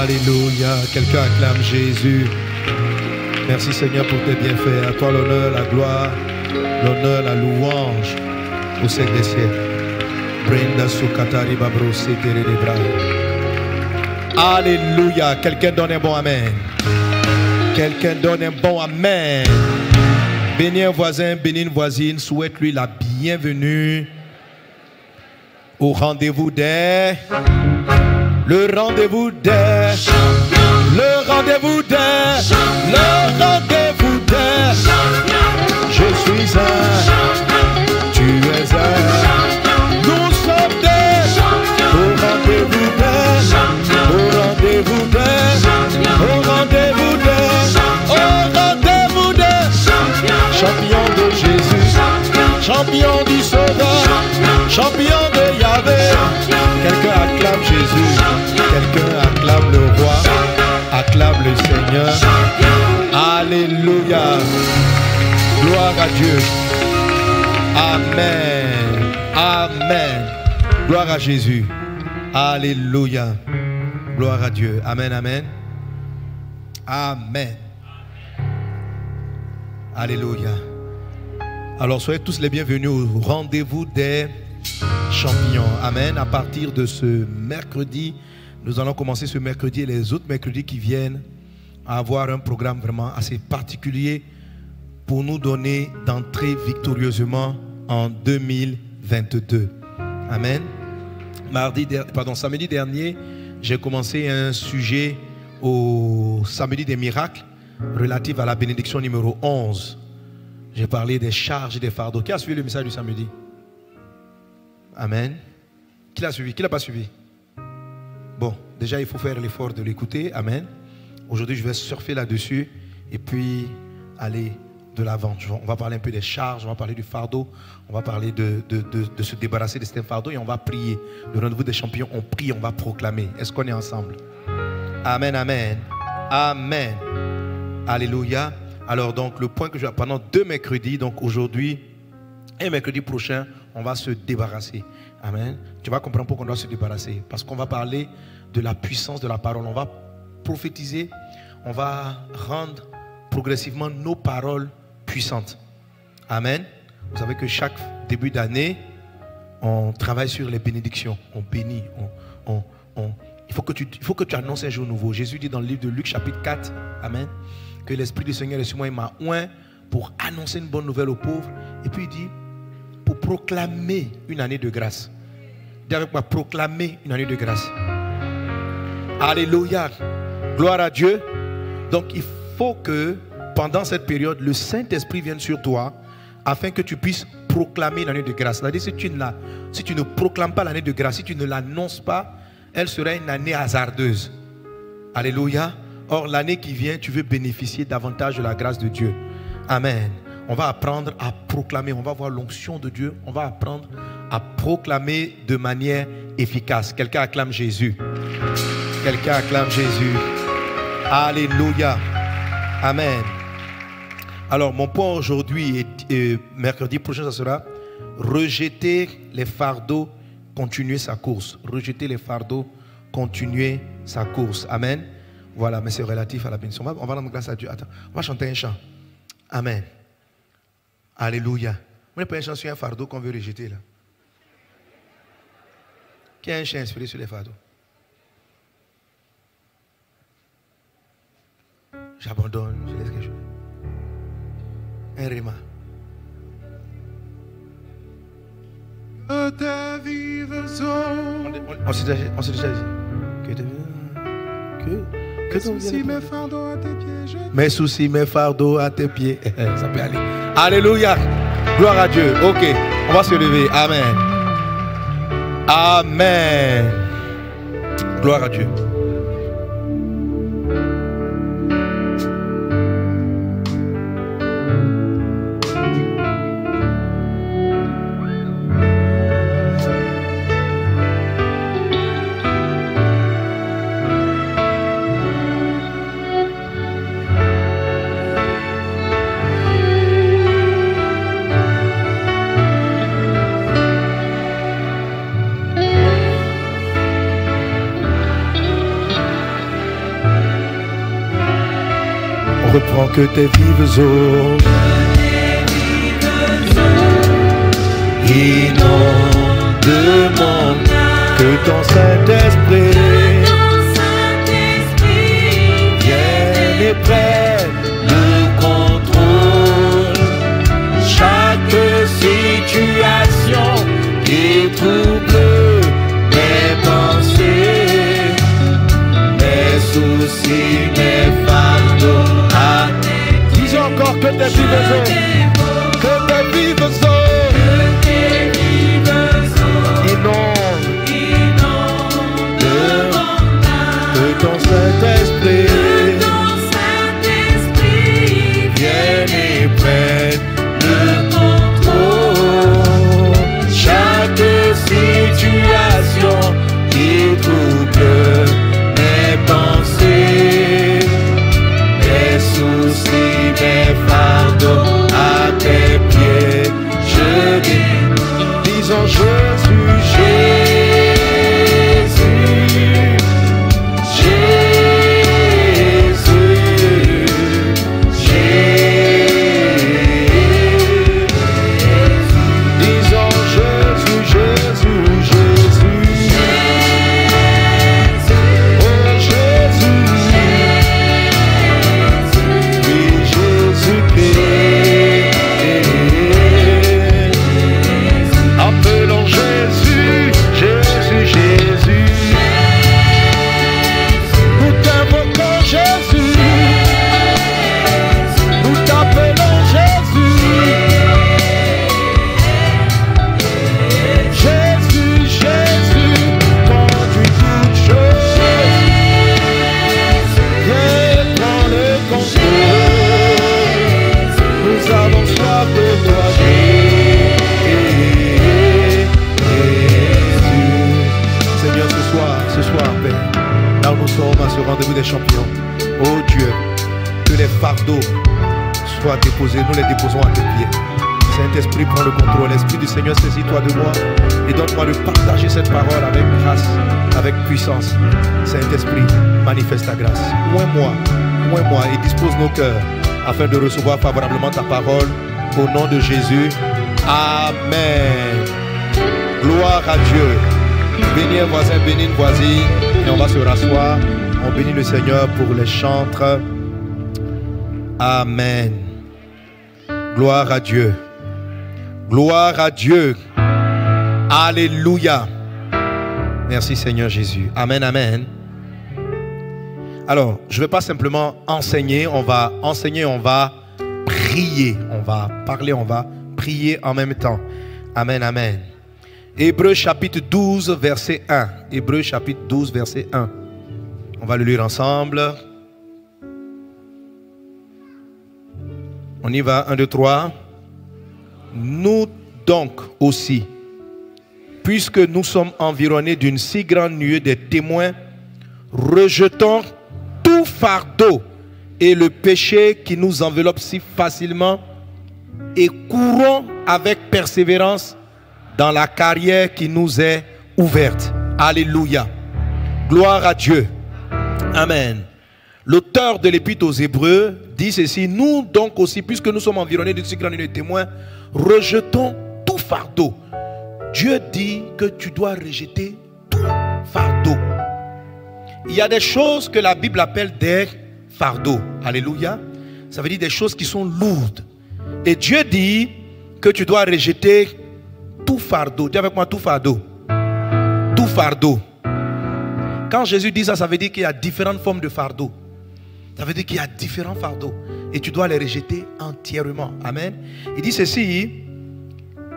Alléluia. Quelqu'un acclame Jésus. Merci Seigneur pour tes bienfaits. À toi l'honneur, la gloire, l'honneur, la louange au siècle des siècles. Brenda Sukatari Babro Setere de Bra. Alléluia. Quelqu'un donne un bon amen. Quelqu'un donne un bon amen. Bénis un voisin, bénis une voisine. Souhaite-lui la bienvenue au rendez-vous des... Le rendez-vous des... Le rendez-vous des... Le rendez-vous des... Je suis un... Tu es un... Nous sommes des... Au rendez-vous des... Au rendez-vous des... Au rendez-vous des... Au rendez-vous des... Champion de Jésus, champion du Sauveur, champion de Yahvé. Quelqu'un acclame Jésus, quelqu'un acclame le Roi, acclame le Seigneur. Alléluia. Gloire à Dieu. Amen. Amen. Gloire à Jésus. Alléluia. Gloire à Dieu. Amen, amen. Amen. Alléluia. Alors soyez tous les bienvenus au rendez-vous des champions. Amen. À partir de ce mercredi, nous allons commencer ce mercredi et les autres mercredis qui viennent à avoir un programme vraiment assez particulier pour nous donner d'entrer victorieusement en 2022. Amen. Samedi dernier, j'ai commencé un sujet au samedi des miracles relatif à la bénédiction numéro 11. J'ai parlé des charges et des fardeaux. Qui a suivi le message du samedi? Amen. Qui l'a suivi? Qui l'a pas suivi? Bon, déjà il faut faire l'effort de l'écouter. Amen. Aujourd'hui je vais surfer là-dessus et puis aller de l'avant. On va parler un peu des charges, on va parler du fardeau, on va parler de se débarrasser de certains fardeaux et on va prier. Le rendez-vous des champions, on prie, on va proclamer. Est-ce qu'on est ensemble? Amen, amen. Amen. Alléluia. Alors donc le point que je vais pendant 2 mercredis, donc aujourd'hui et mercredi prochain, on va se débarrasser. Amen. Tu vas comprendre pourquoi on doit se débarrasser. Parce qu'on va parler de la puissance de la parole. On va prophétiser, on va rendre progressivement nos paroles puissantes. Amen. Vous savez que chaque début d'année, on travaille sur les bénédictions. On bénit, il faut que tu annonces un jour nouveau. Jésus dit dans le livre de Luc chapitre 4, Amen, que l'Esprit du Seigneur est sur moi, il m'a oint pour annoncer une bonne nouvelle aux pauvres. Et puis il dit, pour proclamer une année de grâce. Dis avec moi, proclamer une année de grâce. Alléluia. Gloire à Dieu. Donc il faut que pendant cette période, le Saint-Esprit vienne sur toi afin que tu puisses proclamer une année de grâce. C'est-à-dire si tu ne proclames pas l'année de grâce, si tu ne l'annonces pas, elle sera une année hasardeuse. Alléluia. Or, l'année qui vient, tu veux bénéficier davantage de la grâce de Dieu. Amen. On va apprendre à proclamer. On va voir l'onction de Dieu. On va apprendre à proclamer de manière efficace. Quelqu'un acclame Jésus. Quelqu'un acclame Jésus. Alléluia. Amen. Alors, mon point aujourd'hui et mercredi prochain, ça sera rejeter les fardeaux, continuer sa course. Rejeter les fardeaux, continuer sa course. Amen. Voilà, mais c'est relatif à la bénédiction. On va rendre grâce à Dieu. Attends, on va chanter un chant. Amen. Alléluia. On n'est pas un chant sur un fardeau qu'on veut rejeter là. Qui a un chant inspiré sur les fardeaux? J'abandonne, je laisse quelque chose. Un rima. On s'est déjà dit. Mes soucis, mes fardeaux à tes pieds. Mes soucis, mes fardeaux à tes pieds. Ça peut aller. Alléluia. Gloire à Dieu. Ok. On va se lever. Amen. Amen. Gloire à Dieu. Reprends que tes vives eaux inondent mon âme, que ton Saint-Esprit vienne et prenne le contrôle. Chaque situation qui trouble mes pensées, mes soucis, mes fardeaux. Dis encore que tes vives eaux, que tes vives eaux inondent que ton Saint-Esprit vienne et prenne le contrôle. Chaque situation qui trouble mes pensées, mes soucis, mes fardeaux, à tes pieds je dis. Disons Jésus, Jésus, Jésus, Jésus. Disons Jésus, Jésus, Jésus. Oh Jésus, oui Jésus-Christ. Appelons Jésus, Jésus, Jésus. Nous t'invoquons Jésus. Nous t'appelons Jésus. Jésus, Jésus, conduis toutes choses. Viens, prends le contrôle. Nous avons soif de toi, Seigneur, ce soir, Père, là où nous sommes à ce rendez-vous des champions, oh Dieu, que les fardeaux soient déposés, nous les déposons à tes pieds. Saint-Esprit, prends le contrôle. L'Esprit du Seigneur, saisis-toi de moi et donne-moi de partager cette parole avec grâce, avec puissance. Saint-Esprit, manifeste ta grâce. Oins-moi et dispose nos cœurs afin de recevoir favorablement ta parole. Au nom de Jésus, Amen. Gloire à Dieu. Bénis un voisin, bénis une voisine. Et on va se rasseoir. On bénit le Seigneur pour les chantres. Amen. Gloire à Dieu. Gloire à Dieu. Alléluia. Merci Seigneur Jésus. Amen, amen. Alors, je ne vais pas simplement enseigner. On va enseigner, on va prier. On va parler, on va prier en même temps. Amen, amen. Hébreux chapitre 12, verset 1. Hébreux chapitre 12, verset 1. On va le lire ensemble. On y va, 1, 2, 3. Nous donc aussi, puisque nous sommes environnés d'une si grande nuée de témoins, rejetons tout fardeau et le péché qui nous enveloppe si facilement et courons avec persévérance dans la carrière qui nous est ouverte. Alléluia. Gloire à Dieu. Amen. L'auteur de l'épître aux Hébreux dit ceci: nous donc aussi, puisque nous sommes environnés d'une si grande nuée de témoins, rejetons tout fardeau. Dieu dit que tu dois rejeter tout fardeau. Il y a des choses que la Bible appelle des fardeaux. Alléluia. Ça veut dire des choses qui sont lourdes. Et Dieu dit que tu dois rejeter tout fardeau. Dis avec moi, tout fardeau. Tout fardeau. Quand Jésus dit ça, ça veut dire qu'il y a différentes formes de fardeaux. Ça veut dire qu'il y a différents fardeaux. Et tu dois les rejeter entièrement. Amen. Il dit ceci.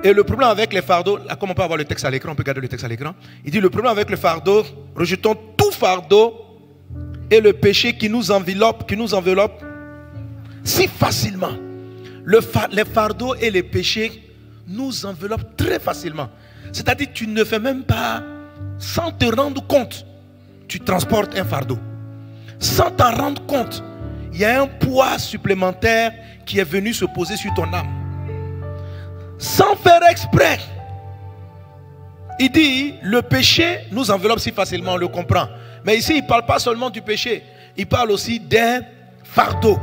Et le problème avec les fardeaux, là, comme on peut avoir le texte à l'écran, on peut garder le texte à l'écran. Il dit le problème avec le fardeau, rejetons tout fardeau et le péché qui nous enveloppe si facilement. Les fardeaux et les péchés nous enveloppent très facilement. C'est-à-dire tu ne fais même pas, sans te rendre compte, tu transportes un fardeau. Sans t'en rendre compte, il y a un poids supplémentaire qui est venu se poser sur ton âme. Sans faire exprès. Il dit, le péché nous enveloppe si facilement, on le comprend. Mais ici, il ne parle pas seulement du péché. Il parle aussi des fardeaux.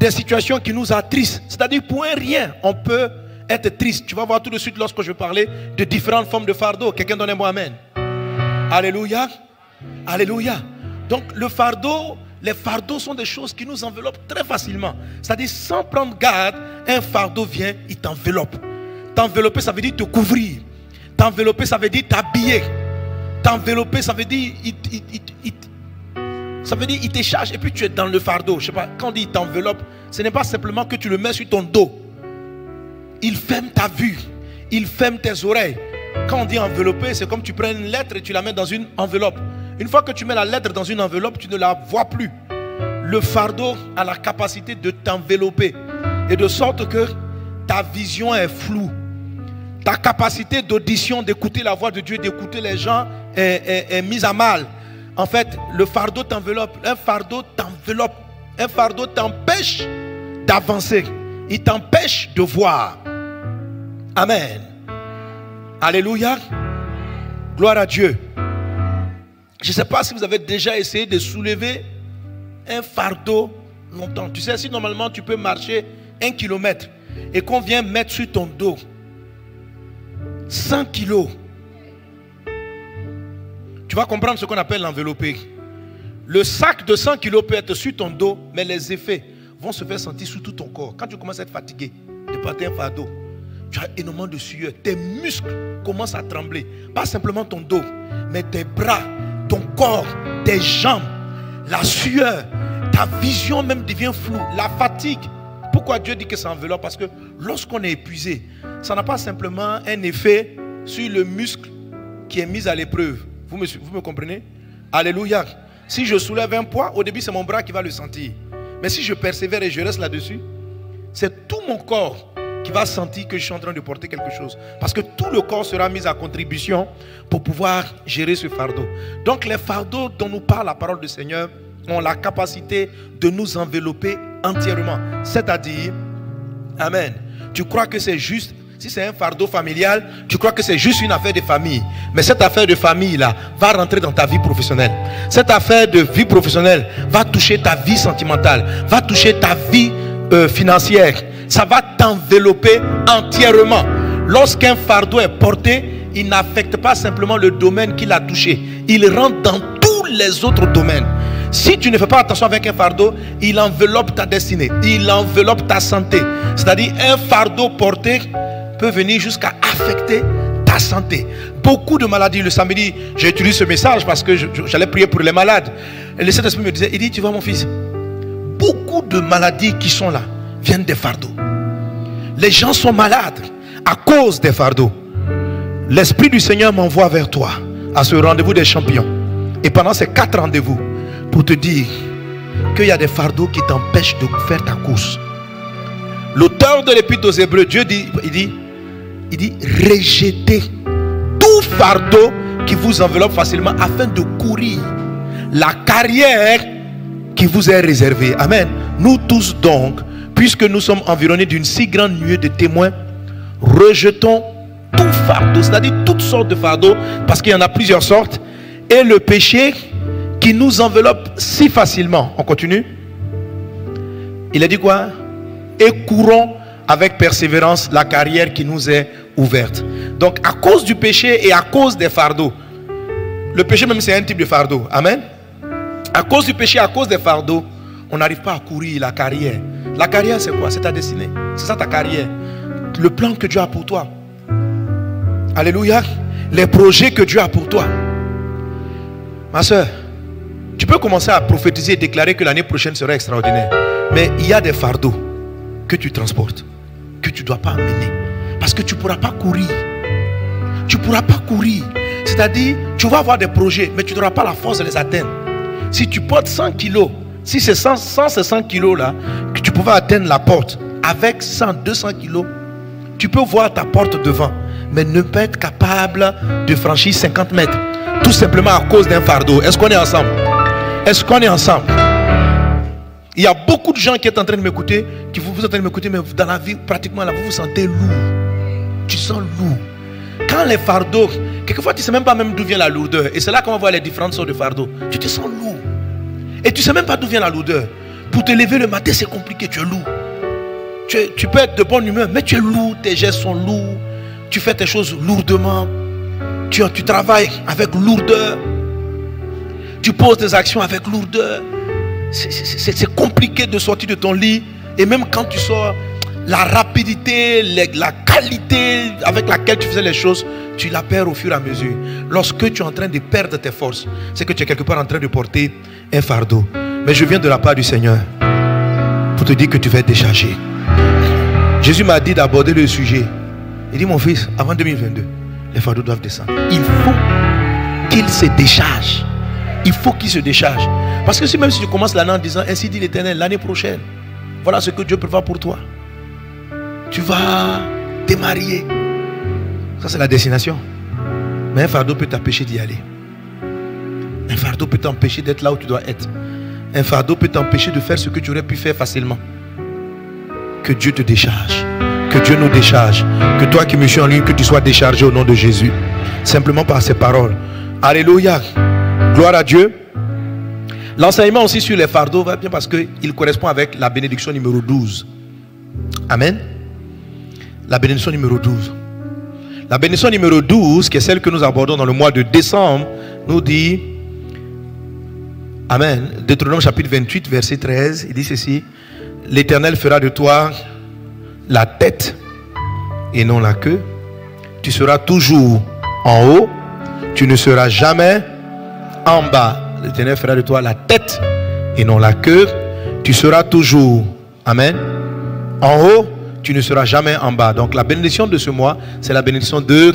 des situations qui nous attristent. C'est-à-dire pour un rien, on peut être triste. Tu vas voir tout de suite lorsque je vais parler de différentes formes de fardeau. Quelqu'un donne un mot amen. Alléluia. Alléluia. Donc le fardeau, les fardeaux sont des choses qui nous enveloppent très facilement. C'est-à-dire sans prendre garde, un fardeau vient, il t'enveloppe. T'envelopper, ça veut dire te couvrir. T'envelopper, ça veut dire t'habiller. T'envelopper, ça veut dire il te charge et puis tu es dans le fardeau. Je sais pas, quand on dit il t'enveloppe, ce n'est pas simplement que tu le mets sur ton dos. Il ferme ta vue, il ferme tes oreilles. Quand on dit envelopper, c'est comme tu prends une lettre et tu la mets dans une enveloppe. Une fois que tu mets la lettre dans une enveloppe, tu ne la vois plus. Le fardeau a la capacité de t'envelopper. Et de sorte que ta vision est floue. Ta capacité d'audition, d'écouter la voix de Dieu, d'écouter les gens est mise à mal. En fait, le fardeau t'enveloppe. Un fardeau t'enveloppe. Un fardeau t'empêche d'avancer. Il t'empêche de voir. Amen. Alléluia. Gloire à Dieu. Je ne sais pas si vous avez déjà essayé de soulever un fardeau longtemps. Tu sais, si normalement tu peux marcher 1 kilomètre et qu'on vient mettre sur ton dos 100 kilos, tu vas comprendre ce qu'on appelle l'enveloppé. Le sac de 100 kilos peut être sur ton dos, mais les effets vont se faire sentir sur tout ton corps. Quand tu commences à être fatigué de porter un fardeau, tu as énormément de sueur. Tes muscles commencent à trembler. Pas simplement ton dos, mais tes bras, ton corps, tes jambes, la sueur, ta vision même devient floue. La fatigue. Pourquoi Dieu dit que ça enveloppe? Parce que lorsqu'on est épuisé, ça n'a pas simplement un effet sur le muscle qui est mis à l'épreuve. Vous me comprenez? Alléluia. Si je soulève un poids, au début c'est mon bras qui va le sentir. Mais si je persévère et je reste là-dessus, c'est tout mon corps qui va sentir que je suis en train de porter quelque chose. Parce que tout le corps sera mis à contribution pour pouvoir gérer ce fardeau. Donc les fardeaux dont nous parle la parole du Seigneur ont la capacité de nous envelopper entièrement. C'est-à-dire, amen, tu crois que c'est juste, si c'est un fardeau familial, tu crois que c'est juste une affaire de famille. Mais cette affaire de famille-là va rentrer dans ta vie professionnelle. Cette affaire de vie professionnelle va toucher ta vie sentimentale, va toucher ta vie financière. Ça va t'envelopper entièrement. Lorsqu'un fardeau est porté, il n'affecte pas simplement le domaine qu'il a touché. Il rentre dans tous les autres domaines. Si tu ne fais pas attention avec un fardeau, il enveloppe ta destinée. Il enveloppe ta santé. C'est-à-dire un fardeau porté peut venir jusqu'à affecter ta santé. Beaucoup de maladies. Le samedi, j'ai utilisé ce message parce que j'allais prier pour les malades. Et le Saint-Esprit me disait, il dit, tu vois mon fils, beaucoup de maladies qui sont là viennent des fardeaux. Les gens sont malades à cause des fardeaux. L'Esprit du Seigneur m'envoie vers toi à ce rendez-vous des champions. Et pendant ces 4 rendez-vous, pour te dire qu'il y a des fardeaux qui t'empêchent de faire ta course. L'auteur de l'Épître aux Hébreux, Dieu dit, il dit rejetez tout fardeau qui vous enveloppe facilement afin de courir la carrière qui vous est réservée. Amen. Nous tous donc, puisque nous sommes environnés d'une si grande nuée de témoins, rejetons tout fardeau, c'est-à-dire toutes sortes de fardeaux, parce qu'il y en a plusieurs sortes, et le péché qui nous enveloppe si facilement. On continue. Il a dit quoi? Et courons avec persévérance la carrière qui nous est ouverte. Donc à cause du péché et à cause des fardeaux, le péché même c'est un type de fardeau. Amen. À cause du péché, à cause des fardeaux, on n'arrive pas à courir la carrière. La carrière c'est quoi? C'est ta destinée. C'est ça ta carrière. Le plan que Dieu a pour toi. Alléluia. Les projets que Dieu a pour toi. Ma soeur, tu peux commencer à prophétiser et déclarer que l'année prochaine sera extraordinaire. Mais il y a des fardeaux que tu transportes, que tu ne dois pas amener. Parce que tu ne pourras pas courir. Tu ne pourras pas courir. C'est-à-dire, tu vas avoir des projets, mais tu n'auras pas la force de les atteindre. Si tu portes 100 kilos, si c'est 100 kilos là, que tu pouvais atteindre la porte, avec 100, 200 kilos, tu peux voir ta porte devant, mais ne pas être capable de franchir 50 mètres. Tout simplement à cause d'un fardeau. Est-ce qu'on est ensemble? Est-ce qu'on est ensemble? Il y a beaucoup de gens qui sont en train de m'écouter, qui vous êtes en train de m'écouter, mais dans la vie, pratiquement là, vous vous sentez lourd. Tu sens lourd. Quand les fardeaux, quelquefois tu ne sais même pas même d'où vient la lourdeur. Et c'est là qu'on va voir les différentes sortes de fardeaux. Tu te sens lourd. Et tu ne sais même pas d'où vient la lourdeur. Pour te lever le matin, c'est compliqué, tu es lourd. Tu peux être de bonne humeur, mais tu es lourd, tes gestes sont lourds. Tu fais tes choses lourdement. Tu travailles avec lourdeur. Tu poses tes actions avec lourdeur. C'est compliqué de sortir de ton lit. Et même quand tu sors, la rapidité, la qualité avec laquelle tu faisais les choses, tu la perds au fur et à mesure. Lorsque tu es en train de perdre tes forces, c'est que tu es quelque part en train de porter un fardeau. Mais je viens de la part du Seigneur pour te dire que tu vas être déchargé. Jésus m'a dit d'aborder le sujet. Il dit, mon fils, avant 2022, les fardeaux doivent descendre. Il faut qu'il se décharge. Il faut qu'il se décharge. Parce que même si tu commences l'année en disant, ainsi dit l'Éternel, l'année prochaine, voilà ce que Dieu prévoit pour toi. Tu vas te marier. Ça, c'est la destination. Mais un fardeau peut t'empêcher d'y aller. Un fardeau peut t'empêcher d'être là où tu dois être. Un fardeau peut t'empêcher de faire ce que tu aurais pu faire facilement. Que Dieu te décharge. Que Dieu nous décharge. Que toi qui me suis en ligne, que tu sois déchargé au nom de Jésus. Simplement par ces paroles. Alléluia. Gloire à Dieu. L'enseignement aussi sur les fardeaux va bien parce qu'il correspond avec la bénédiction numéro 12. Amen. La bénédiction numéro 12. La bénédiction numéro 12, qui est celle que nous abordons dans le mois de décembre, nous dit, Amen, Deutéronome chapitre 28, verset 13, il dit ceci, l'Éternel fera de toi la tête et non la queue. Tu seras toujours en haut, tu ne seras jamais en bas. L'Éternel fera de toi la tête et non la queue. Tu seras toujours, Amen, en haut, tu ne seras jamais en bas. Donc la bénédiction de ce mois, c'est la bénédiction de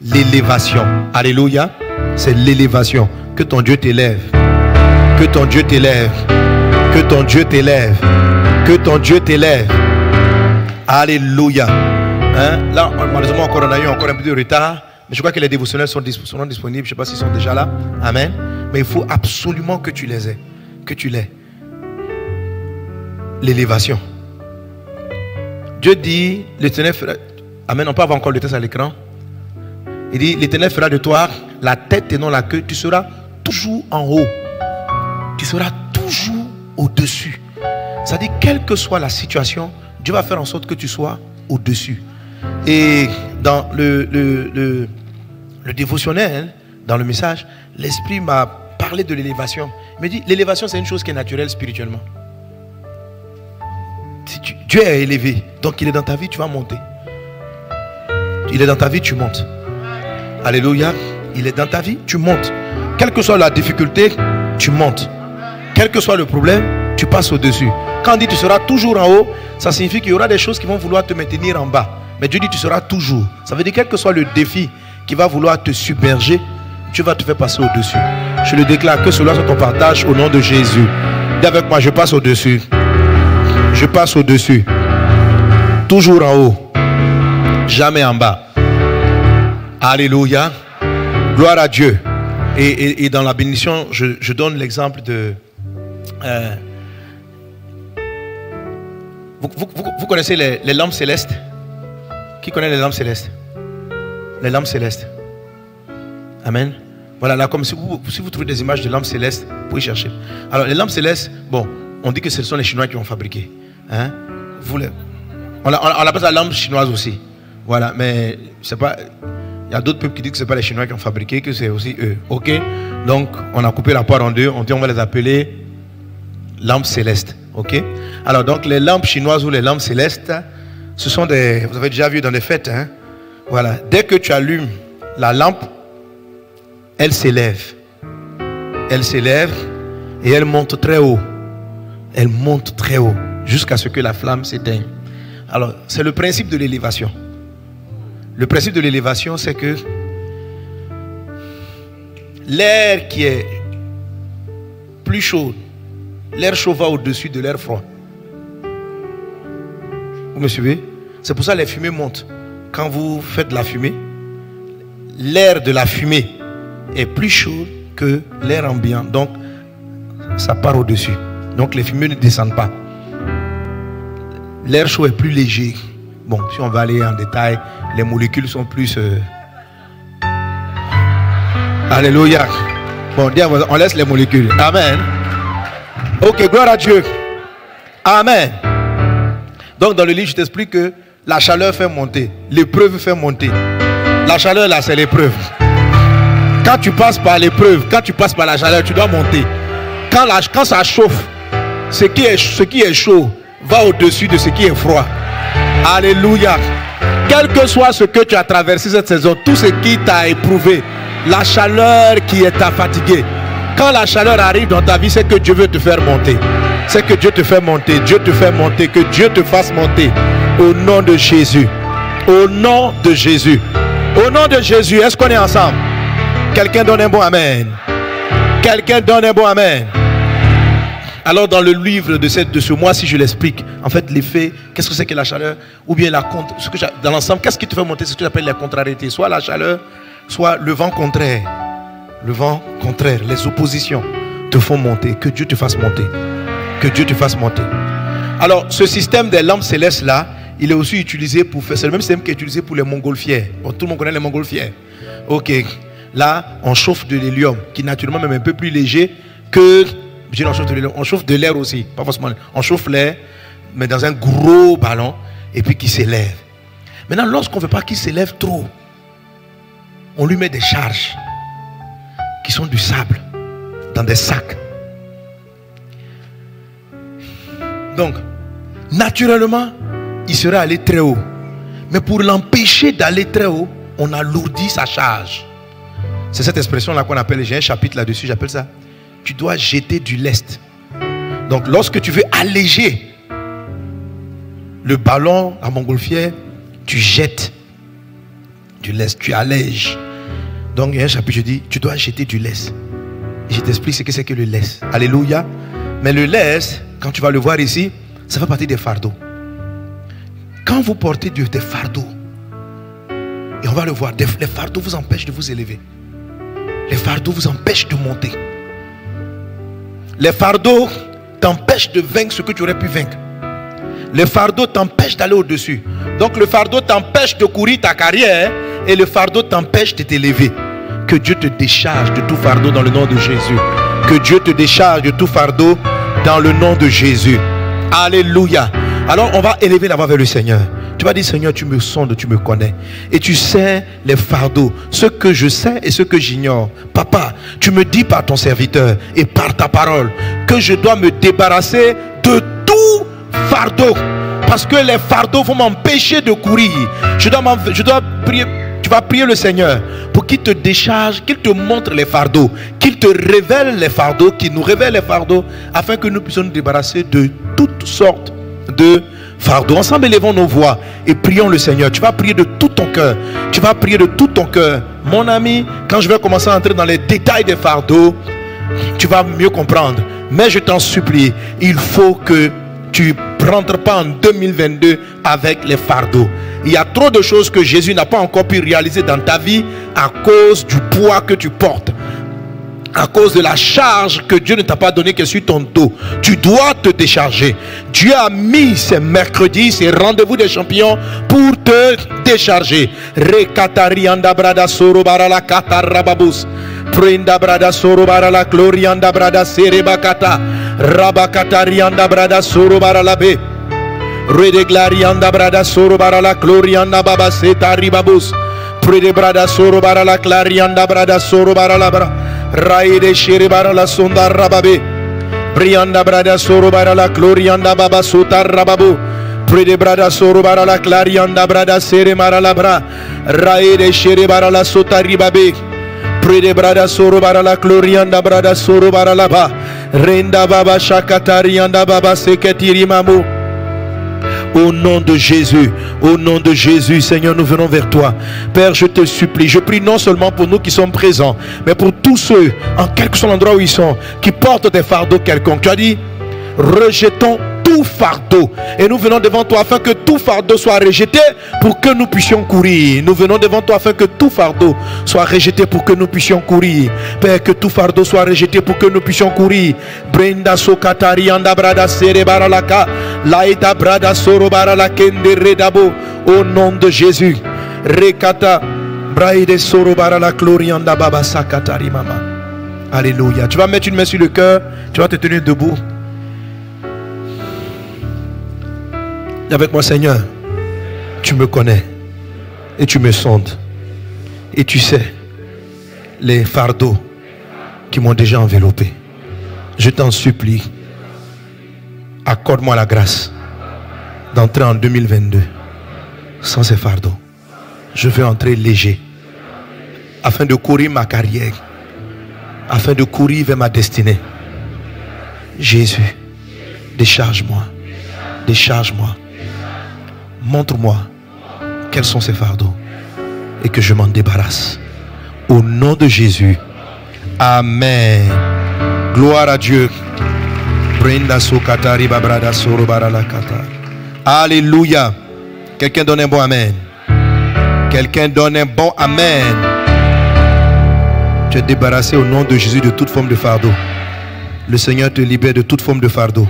l'élévation. Alléluia. C'est l'élévation. Que ton Dieu t'élève. Que ton Dieu t'élève. Que ton Dieu t'élève. Que ton Dieu t'élève. Alléluia. Hein? Là, malheureusement, encore, on a eu encore un peu de retard. Mais je crois que les dévotionnels sont disponibles. Je ne sais pas s'ils sont déjà là. Amen. Mais il faut absolument que tu les aies. Que tu l'aies. L'élévation. Dieu dit, l'Éternel fera... Amen, on peut avoir encore le texte à l'écran. Il dit, l'Éternel fera de toi la tête et non la queue. Tu seras toujours en haut. Tu seras toujours au-dessus. C'est-à-dire, quelle que soit la situation, Dieu va faire en sorte que tu sois au-dessus. Et dans le dévotionnel, dans le message, l'Esprit m'a parlé de l'élévation. Il me dit, l'élévation, c'est une chose qui est naturelle spirituellement. Si Dieu est élevé, donc il est dans ta vie, tu vas monter. Il est dans ta vie, tu montes. Alléluia. Il est dans ta vie, tu montes. Quelle que soit la difficulté, tu montes. Quel que soit le problème, tu passes au-dessus. Quand on dit tu seras toujours en haut, ça signifie qu'il y aura des choses qui vont vouloir te maintenir en bas. Mais Dieu dit tu seras toujours. Ça veut dire quel que soit le défi qui va vouloir te submerger, Dieu va te faire passer au-dessus. Je le déclare, que cela soit ton partage au nom de Jésus. Dis avec moi, je passe au-dessus. Je passe au-dessus. Toujours en haut. Jamais en bas. Alléluia. Gloire à Dieu. Et dans la bénédiction, je donne l'exemple de... Vous connaissez les lampes célestes? Qui connaît les lampes célestes? Les lampes célestes. Amen. Voilà, là, comme si vous trouvez des images de lampes célestes, vous pouvez chercher. Alors, les lampes célestes, bon, on dit que ce sont les Chinois qui l'ont fabriqué. Hein? On appelle ça la lampe chinoise aussi. Voilà, mais c'est pas... Il y a d'autres peuples qui disent que ce n'est pas les Chinois qui ont fabriqué, que c'est aussi eux. Ok? Donc, on a coupé la poire en deux. On dit on va les appeler lampes célestes. Ok? Alors, donc, les lampes chinoises ou les lampes célestes, ce sont des... Vous avez déjà vu dans les fêtes. Hein? Voilà. Dès que tu allumes la lampe, elle s'élève. Elle s'élève et elle monte très haut. Elle monte très haut jusqu'à ce que la flamme s'éteigne. Alors, c'est le principe de l'élévation. Le principe de l'élévation, c'est que l'air qui est plus chaud, l'air chaud va au-dessus de l'air froid. Vous me suivez? C'est pour ça que les fumées montent. Quand vous faites de la fumée, l'air de la fumée est plus chaud que l'air ambiant. Donc, ça part au-dessus. Donc, les fumées ne descendent pas. L'air chaud est plus léger. Bon, si on va aller en détail, les molécules sont plus... Alléluia. Bon, on laisse les molécules. Amen. Ok, gloire à Dieu. Amen. Donc dans le livre, je t'explique que la chaleur fait monter, l'épreuve fait monter. La chaleur là, c'est l'épreuve. Quand tu passes par l'épreuve, quand tu passes par la chaleur, tu dois monter. Quand ça chauffe, ce qui est chaud va au-dessus de ce qui est froid. Alléluia. Quel que soit ce que tu as traversé cette saison, tout ce qui t'a éprouvé, la chaleur qui t'a fatigué, quand la chaleur arrive dans ta vie, c'est que Dieu veut te faire monter. C'est que Dieu te fait monter. Dieu te fait monter. Que Dieu te fasse monter. Au nom de Jésus. Au nom de Jésus. Au nom de Jésus. Est-ce qu'on est ensemble? Quelqu'un donne un bon amen. Quelqu'un donne un bon amen. Alors dans le livre de ce mois, si je l'explique, en fait l'effet, qu'est-ce que c'est que la chaleur? Ou bien dans l'ensemble, qu'est-ce qui te fait monter? C'est ce que j'appelle la contrariété. Soit la chaleur, soit le vent contraire. Le vent contraire, les oppositions te font monter. Que Dieu te fasse monter. Que Dieu te fasse monter. Alors ce système des lampes célestes là, il est aussi utilisé pour faire, c'est le même système qui est utilisé pour les montgolfières. Bon, tout le monde connaît les montgolfières. Ok. Là, on chauffe de l'hélium, qui naturellement même un peu plus léger que... On chauffe de l'air aussi, pas forcément. On chauffe l'air, mais dans un gros ballon, et puis qui s'élève. Maintenant, lorsqu'on ne veut pas qu'il s'élève trop, on lui met des charges qui sont du sable dans des sacs. Donc, naturellement, il serait allé très haut. Mais pour l'empêcher d'aller très haut, on alourdit sa charge. C'est cette expression-là qu'on appelle, j'ai un chapitre là-dessus, j'appelle ça. Tu dois jeter du lest. Donc lorsque tu veux alléger le ballon à montgolfière, tu jettes du lest, tu allèges. Donc il y a un chapitre, je dis, tu dois jeter du lest. Et je t'explique ce que c'est que le lest. Alléluia. Mais le lest, quand tu vas le voir ici, ça fait partie des fardeaux. Quand vous portez des fardeaux, et on va le voir, les fardeaux vous empêchent de vous élever. Les fardeaux vous empêchent de monter. Les fardeaux t'empêchent de vaincre ce que tu aurais pu vaincre. Les fardeaux t'empêchent d'aller au-dessus. Donc le fardeau t'empêche de courir ta carrière et le fardeau t'empêche de t'élever. Que Dieu te décharge de tout fardeau dans le nom de Jésus. Que Dieu te décharge de tout fardeau dans le nom de Jésus. Alléluia. Alors on va élever la voix vers le Seigneur. Tu vas dire, Seigneur, tu me sondes, tu me connais. Et tu sais les fardeaux, ce que je sais et ce que j'ignore. Papa, tu me dis par ton serviteur et par ta parole que je dois me débarrasser de tout fardeau. Parce que les fardeaux vont m'empêcher de courir. Je dois prier. Tu vas prier le Seigneur pour qu'il te décharge, qu'il te montre les fardeaux, qu'il te révèle les fardeaux, qu'il nous révèle les fardeaux, afin que nous puissions nous débarrasser de toutes sortes de fardeaux. Ensemble, élevons nos voix et prions le Seigneur. Tu vas prier de tout ton cœur. Tu vas prier de tout ton cœur. Mon ami, quand je vais commencer à entrer dans les détails des fardeaux, tu vas mieux comprendre. Mais je t'en supplie, il faut que tu ne rentres pas en 2022 avec les fardeaux. Il y a trop de choses que Jésus n'a pas encore pu réaliser dans ta vie à cause du poids que tu portes. À cause de la charge que Dieu ne t'a pas donnée qui est sur ton dos. Tu dois te décharger. Dieu a mis ces mercredis, ces rendez-vous des champions pour te décharger. Rekatarianda brada soro barala katarababus. Prenda brada soro barala glorianda brada serebakata. Rabakatarianda brada soro barala be. Redeglarianda brada soro barala glorianda baba setaribabus. Prede brada soro barala clarianda brada soro barala bra. Raide shere barala sonda rababe. Brianda brada soro barala glorianda baba sota rababu. Prede brada soro barala clarianda brada sere marala bra. Raide shere barala sota ribabe. Prede brada soro barala glorianda brada soro barala ba. Renda baba shakatarianda baba seketiri mamu. Au nom de Jésus, Seigneur, nous venons vers toi. Père, je te supplie, je prie non seulement pour nous qui sommes présents, mais pour tous ceux, en quel que soit l'endroit où ils sont, qui portent des fardeaux quelconques. Tu as dit, rejetons tout fardeau. Et nous venons devant toi afin que tout fardeau soit rejeté pour que nous puissions courir. Nous venons devant toi afin que tout fardeau soit rejeté pour que nous puissions courir. Père, que tout fardeau soit rejeté pour que nous puissions courir. Brenda sokatari anda brada sere baralaka. Laïta brada soro barala kende redabo. Au nom de Jésus. Rekata braide soro barala glorianda baba sakatari mama. Alléluia. Tu vas mettre une main sur le cœur. Tu vas te tenir debout. Dis avec moi, Seigneur, tu me connais et tu me sondes. Et tu sais les fardeaux qui m'ont déjà enveloppé. Je t'en supplie, accorde-moi la grâce d'entrer en 2022 sans ces fardeaux. Je veux entrer léger afin de courir ma carrière, afin de courir vers ma destinée. Jésus, décharge-moi, décharge-moi. Montre-moi quels sont ces fardeaux et que je m'en débarrasse. Au nom de Jésus. Amen. Gloire à Dieu. Alléluia. Quelqu'un donne un bon amen. Quelqu'un donne un bon amen. Tu es débarrassé au nom de Jésus de toute forme de fardeau. Le Seigneur te libère de toute forme de fardeau.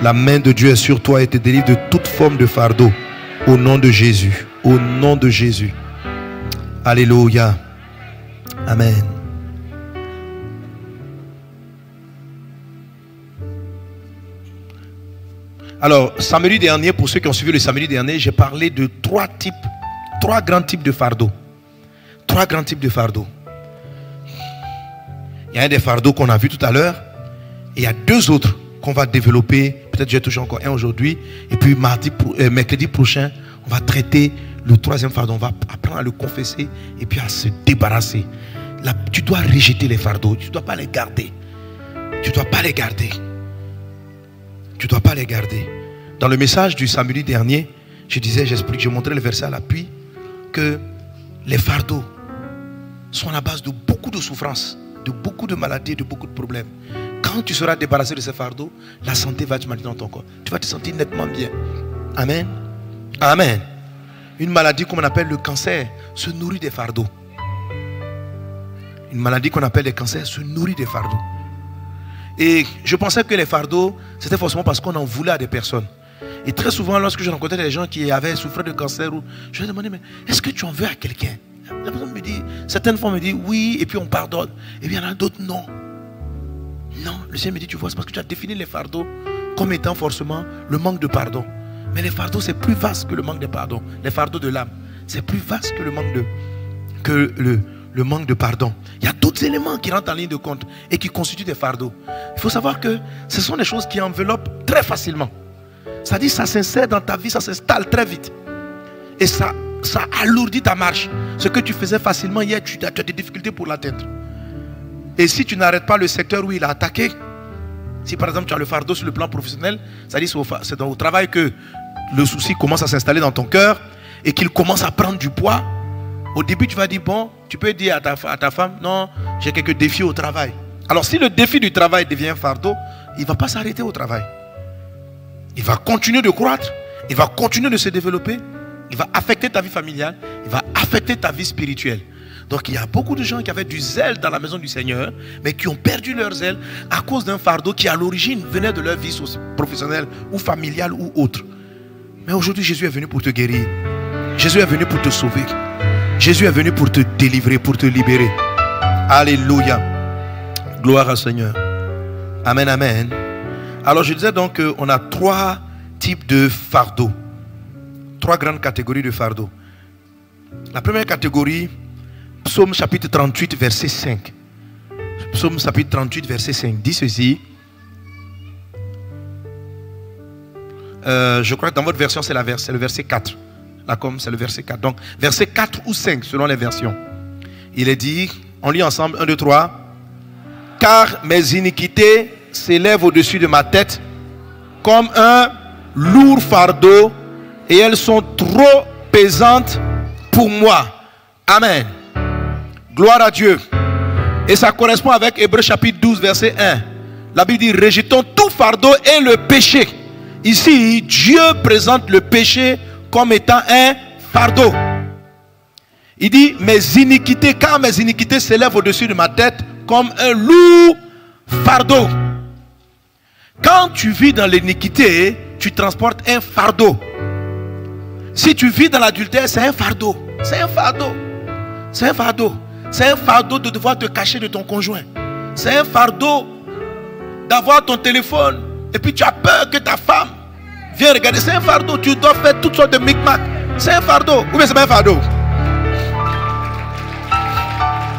La main de Dieu est sur toi et te délivre de toute forme de fardeau. Au nom de Jésus. Au nom de Jésus. Alléluia. Amen. Alors, samedi dernier, pour ceux qui ont suivi le samedi dernier, j'ai parlé de trois grands types de fardeaux. Trois grands types de fardeaux. Il y a un des fardeaux qu'on a vu tout à l'heure. Et il y a deux autres qu'on va développer. Peut-être j'ai touché encore un aujourd'hui. Et puis mercredi prochain, on va traiter le troisième fardeau. On va apprendre à le confesser et puis à se débarrasser. Là, tu dois rejeter les fardeaux. Tu ne dois pas les garder. Tu ne dois pas les garder. Tu ne dois pas les garder. Dans le message du samedi dernier, je montrais le verset à l'appui que les fardeaux sont à la base de beaucoup de souffrances, de beaucoup de maladies, de beaucoup de problèmes. Quand tu seras débarrassé de ces fardeaux, la santé va te maintenir dans ton corps. Tu vas te sentir nettement bien. Amen. Amen. Une maladie comme on appelle le cancer se nourrit des fardeaux. Une maladie qu'on appelle le cancer se nourrit des fardeaux. Et je pensais que les fardeaux, c'était forcément parce qu'on en voulait à des personnes. Et très souvent, lorsque je rencontrais des gens qui avaient souffert de cancer, je leur demandais, mais est-ce que tu en veux à quelqu'un? La personne me dit, certaines fois me dit oui, et puis on pardonne. Et puis il y en a d'autres, non. Non, le Seigneur me dit, tu vois, c'est parce que tu as défini les fardeaux comme étant forcément le manque de pardon. Mais les fardeaux, c'est plus vaste que le manque de pardon. Les fardeaux de l'âme, c'est plus vaste que le manque de pardon. Il y a d'autres éléments qui rentrent en ligne de compte et qui constituent des fardeaux. Il faut savoir que ce sont des choses qui enveloppent très facilement. C'est-à-dire ça s'insère dans ta vie, ça s'installe très vite. Et ça alourdit ta marche. Ce que tu faisais facilement hier, tu as des difficultés pour l'atteindre. Et si tu n'arrêtes pas le secteur où il a attaqué, si par exemple tu as le fardeau sur le plan professionnel, c'est-à-dire c'est au travail que le souci commence à s'installer dans ton cœur et qu'il commence à prendre du poids. Au début, tu vas dire, bon, tu peux dire à ta femme, non, j'ai quelques défis au travail. Alors si le défi du travail devient un fardeau, il ne va pas s'arrêter au travail. Il va continuer de croître, il va continuer de se développer, il va affecter ta vie familiale, il va affecter ta vie spirituelle. Donc il y a beaucoup de gens qui avaient du zèle dans la maison du Seigneur, mais qui ont perdu leur zèle à cause d'un fardeau qui à l'origine venait de leur vie professionnelle ou familiale ou autre. Mais aujourd'hui, Jésus est venu pour te guérir. Jésus est venu pour te sauver. Jésus est venu pour te délivrer, pour te libérer. Alléluia. Gloire au Seigneur. Amen, amen. Alors je disais donc qu'on a trois types de fardeaux. Trois grandes catégories de fardeaux. La première catégorie, Psaume chapitre 38, verset 5. Psaume chapitre 38, verset 5. Dit ceci. Je crois que dans votre version, c'est le verset 4. Là, comme c'est le verset 4. Donc, verset 4 ou 5, selon les versions. Il est dit, on lit ensemble, 1, 2, 3. Car mes iniquités s'élèvent au-dessus de ma tête comme un lourd fardeau et elles sont trop pesantes pour moi. Amen. Gloire à Dieu. Et ça correspond avec Hébreux chapitre 12, verset 1. La Bible dit, rejetons tout fardeau et le péché. Ici, Dieu présente le péché comme étant un fardeau. Il dit, car mes iniquités s'élèvent au-dessus de ma tête comme un lourd fardeau. Quand tu vis dans l'iniquité, tu transportes un fardeau. Si tu vis dans l'adultère, c'est un fardeau. C'est un fardeau. C'est un fardeau. C'est un fardeau de devoir te cacher de ton conjoint. C'est un fardeau d'avoir ton téléphone et puis tu as peur que ta femme Viens regarder, c'est un fardeau. Tu dois faire toutes sortes de micmacs. C'est un fardeau. Ou bien c'est pas un fardeau?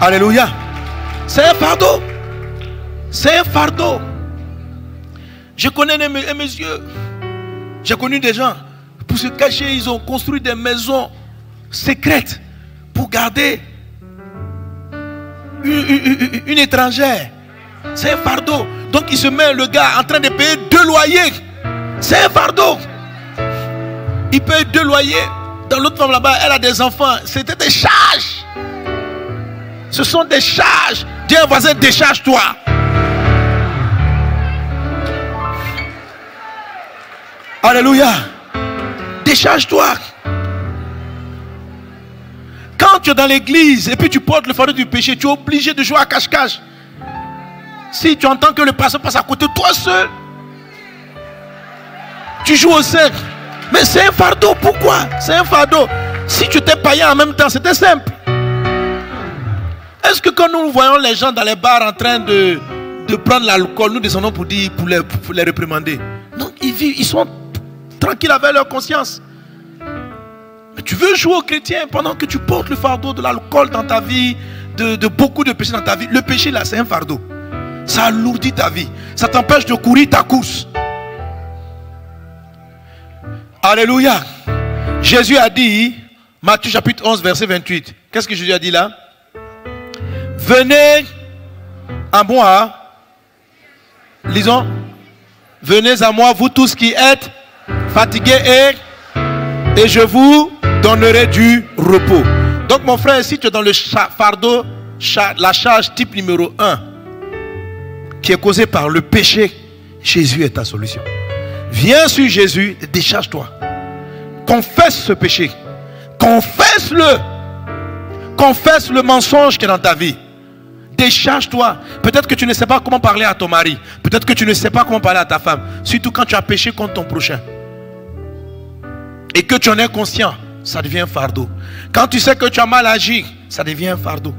Alléluia. C'est un fardeau. C'est un fardeau. Je connais un monsieur. J'ai connu des gens. Pour se cacher, ils ont construit des maisons secrètes pour garder une étrangère. C'est un fardeau. Donc il se met, le gars, en train de payer 2 loyers. C'est un fardeau. Il paye 2 loyers. Dans l'autre femme là-bas, elle a des enfants. C'était des charges. Ce sont des charges. Dis à un voisin, décharge-toi. Alléluia. Décharge-toi. Quand tu es dans l'église et puis tu portes le fardeau du péché, tu es obligé de jouer à cache-cache. Si tu entends que le pasteur passe à côté de toi seul, tu joues au cercle. Mais c'est un fardeau. Pourquoi? C'est un fardeau. Si tu étais païen en même temps, c'était simple. Est-ce que quand nous voyons les gens dans les bars en train de prendre l'alcool, nous descendons pour les réprimander? Non, ils sont tranquilles avec leur conscience. Mais tu veux jouer aux chrétiens pendant que tu portes le fardeau de l'alcool dans ta vie, de beaucoup de péchés dans ta vie. Le péché là, c'est un fardeau. Ça alourdit ta vie. Ça t'empêche de courir ta course. Alléluia. Jésus a dit, Matthieu chapitre 11 verset 28. Qu'est-ce que Jésus a dit là? Venez à moi. Lisons. Venez à moi, vous tous qui êtes fatigués et je vous donnerai du repos. Donc mon frère, si tu es dans le fardeau, la charge type numéro 1, qui est causée par le péché, Jésus est ta solution. Viens sur Jésus et décharge-toi. Confesse ce péché. Confesse-le. Confesse le mensonge qui est dans ta vie. Décharge-toi. Peut-être que tu ne sais pas comment parler à ton mari. Peut-être que tu ne sais pas comment parler à ta femme. Surtout quand tu as péché contre ton prochain. Et que tu en es conscient, ça devient un fardeau. Quand tu sais que tu as mal agi, ça devient un fardeau.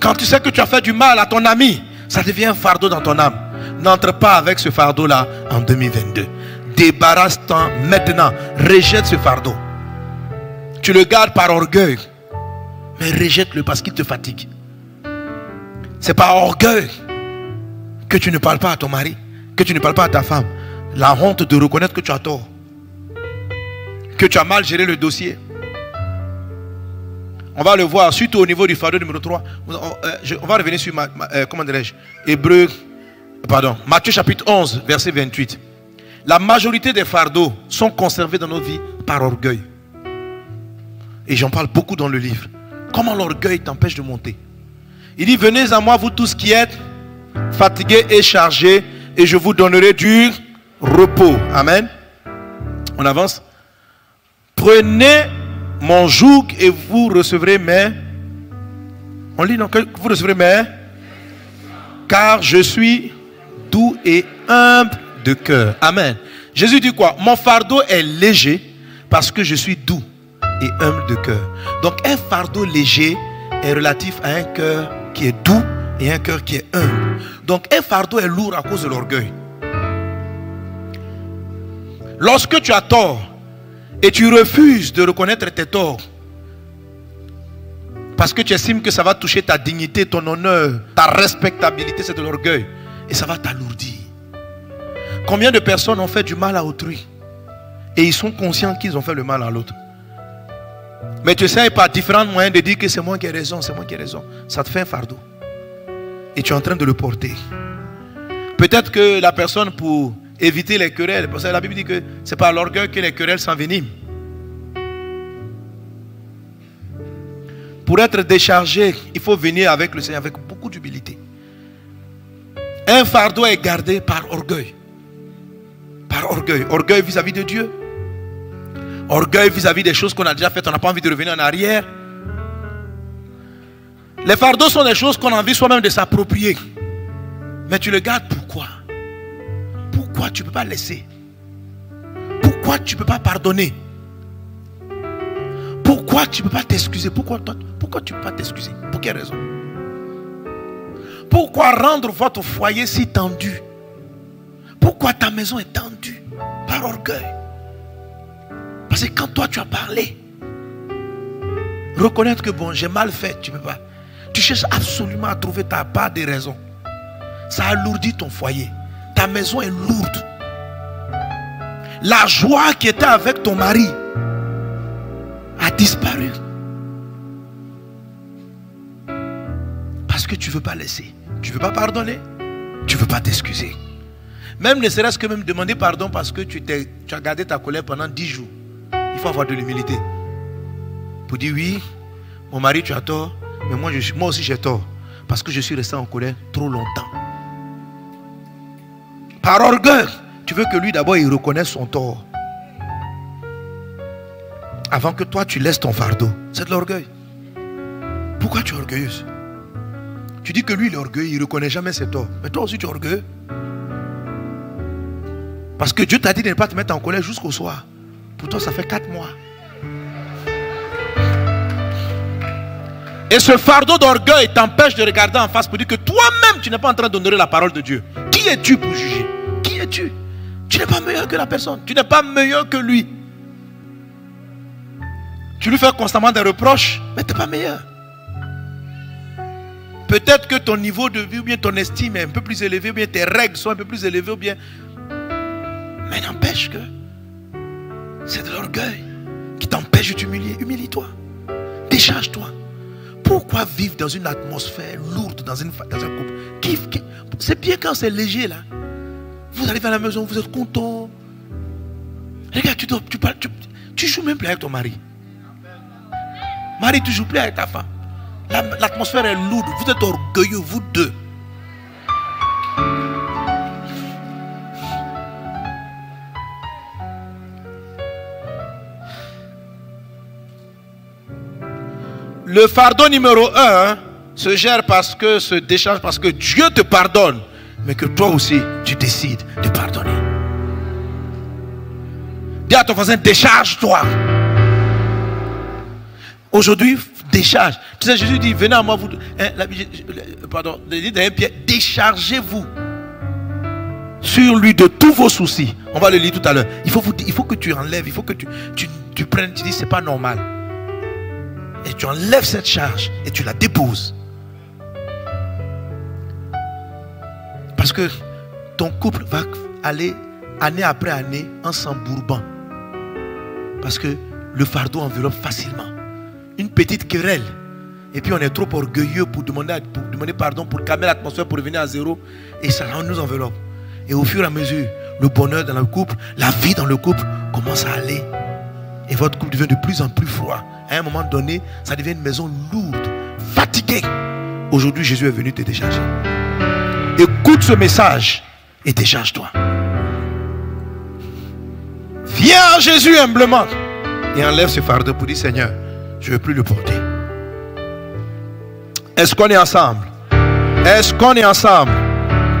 Quand tu sais que tu as fait du mal à ton ami, ça devient un fardeau dans ton âme. N'entre pas avec ce fardeau-là en 2022. Débarrasse-toi maintenant. Rejette ce fardeau. Tu le gardes par orgueil. Mais rejette-le parce qu'il te fatigue. C'est par orgueil que tu ne parles pas à ton mari, que tu ne parles pas à ta femme. La honte de reconnaître que tu as tort, que tu as mal géré le dossier. On va le voir, surtout au niveau du fardeau numéro 3. On va revenir sur, comment dirais-je, Matthieu chapitre 11, verset 28. La majorité des fardeaux sont conservés dans nos vies par orgueil. Et j'en parle beaucoup dans le livre. Comment l'orgueil t'empêche de monter. Il dit, venez à moi vous tous qui êtes fatigués et chargés, et je vous donnerai du repos. Amen. On avance. Prenez mon joug et vous recevrez mes... On lit donc, vous recevrez mes... Car je suis doux et humble de cœur. Amen. Jésus dit quoi? Mon fardeau est léger parce que je suis doux et humble de cœur. Donc un fardeau léger est relatif à un cœur qui est doux et un cœur qui est humble. Donc un fardeau est lourd à cause de l'orgueil. Lorsque tu as tort et tu refuses de reconnaître tes torts parce que tu estimes que ça va toucher ta dignité, ton honneur, ta respectabilité, c'est de l'orgueil. Et ça va t'alourdir. Combien de personnes ont fait du mal à autrui et ils sont conscients qu'ils ont fait le mal à l'autre. Mais tu essaies par différents moyens de dire que c'est moi qui ai raison, c'est moi qui ai raison. Ça te fait un fardeau. Et tu es en train de le porter. Peut-être que la personne, pour éviter les querelles, parce que la Bible dit que c'est par l'orgueil que les querelles s'enveniment. Pour être déchargé, il faut venir avec le Seigneur avec beaucoup d'humilité. Un fardeau est gardé par orgueil. Par orgueil. Orgueil vis-à-vis de Dieu. Orgueil vis-à-vis des choses qu'on a déjà faites. On n'a pas envie de revenir en arrière. Les fardeaux sont des choses qu'on a envie soi-même de s'approprier. Mais tu le gardes pourquoi? Pourquoi tu ne peux pas laisser? Pourquoi tu ne peux pas pardonner? Pourquoi tu ne peux pas t'excuser? Pourquoi tu ne peux pas t'excuser? Pour quelle raison? Pourquoi rendre votre foyer si tendu? Pourquoi ta maison est tendue? par orgueil. Parce que quand toi tu as parlé, reconnaître que bon, j'ai mal fait, tu ne peux pas. Tu cherches absolument à trouver ta part des raisons. Ça alourdit ton foyer. Ta maison est lourde. La joie qui était avec ton mari a disparu. Parce que tu ne veux pas laisser. Tu ne veux pas pardonner. Tu ne veux pas t'excuser. Même ne serait-ce que même demander pardon parce que tu as gardé ta colère pendant 10 jours. Il faut avoir de l'humilité. Pour dire oui, mon mari tu as tort, mais moi aussi j'ai tort. Parce que je suis resté en colère trop longtemps. Par orgueil, tu veux que lui d'abord il reconnaisse son tort. Avant que toi tu laisses ton fardeau. C'est de l'orgueil. Pourquoi tu es orgueilleuse? Tu dis que lui il est orgueilleux, il ne reconnaît jamais ses torts. Mais toi aussi tu es orgueilleux. Parce que Dieu t'a dit de ne pas te mettre en colère jusqu'au soir. Pour toi ça fait 4 mois. Et ce fardeau d'orgueil t'empêche de regarder en face pour dire que toi-même tu n'es pas en train d'honorer la parole de Dieu. Qui es-tu pour juger? Qui es-tu? Tu n'es pas meilleur que la personne. Tu n'es pas meilleur que lui. Tu lui fais constamment des reproches, mais tu n'es pas meilleur. Peut-être que ton niveau de vie ou bien ton estime est un peu plus élevé, ou bien tes règles sont un peu plus élevées, ou bien... Mais n'empêche que c'est de l'orgueil qui t'empêche de t'humilier. Humilie-toi. Décharge-toi. Pourquoi vivre dans une atmosphère lourde, dans un couple? C'est bien quand c'est léger là. Vous arrivez à la maison, vous êtes content. Regarde, tu joues même plus avec ton mari. Mari, tu joues plus avec ta femme. L'atmosphère est lourde. Vous êtes orgueilleux, vous deux. Le fardeau numéro 1 se gère se décharge parce que Dieu te pardonne, mais que toi aussi tu décides de pardonner. Dis à ton voisin, décharge-toi. Aujourd'hui, décharge. Tu sais, Jésus dit, venez à moi, vous. Pardon, il dit Pierre, déchargez-vous sur lui de tous vos soucis. On va le lire tout à l'heure. Il faut que tu enlèves, il faut que tu prennes, tu dis, c'est pas normal. Et tu enlèves cette charge et tu la déposes. Parce que ton couple va aller année après année en s'embourbant. Parce que le fardeau enveloppe facilement. Une petite querelle. Et puis on est trop orgueilleux pour demander pardon, pour calmer l'atmosphère, pour revenir à zéro. Et ça nous enveloppe. Et au fur et à mesure, le bonheur dans le couple, la vie dans le couple commence à aller. Et votre couple devient de plus en plus froid. À un moment donné, ça devient une maison lourde, fatiguée. Aujourd'hui, Jésus est venu te décharger. Écoute ce message et décharge-toi. Viens à Jésus humblement et enlève ce fardeau pour dire, Seigneur, je ne veux plus le porter. Est-ce qu'on est ensemble? Est-ce qu'on est ensemble?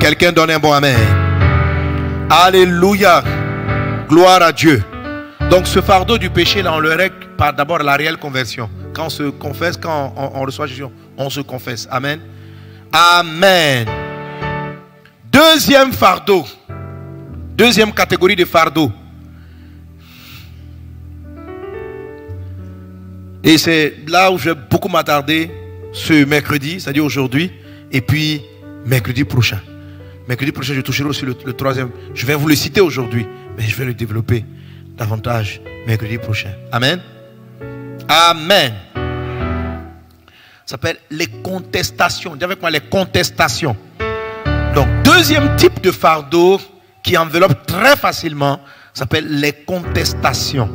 Quelqu'un donne un bon amen. Alléluia. Gloire à Dieu. Donc ce fardeau du péché, là, on le règle par d'abord la réelle conversion. Quand on se confesse, quand on reçoit Jésus, on se confesse. Amen. Amen. Deuxième fardeau. Deuxième catégorie de fardeau. Et c'est là où je vais beaucoup m'attarder ce mercredi, c'est-à-dire aujourd'hui, et puis mercredi prochain. Mercredi prochain, je toucherai aussi le troisième. Je vais vous le citer aujourd'hui, mais je vais le développer davantage mercredi prochain. Amen. Amen. Ça s'appelle les contestations. Dis avec moi les contestations. Donc, deuxième type de fardeau qui enveloppe très facilement s'appelle les contestations.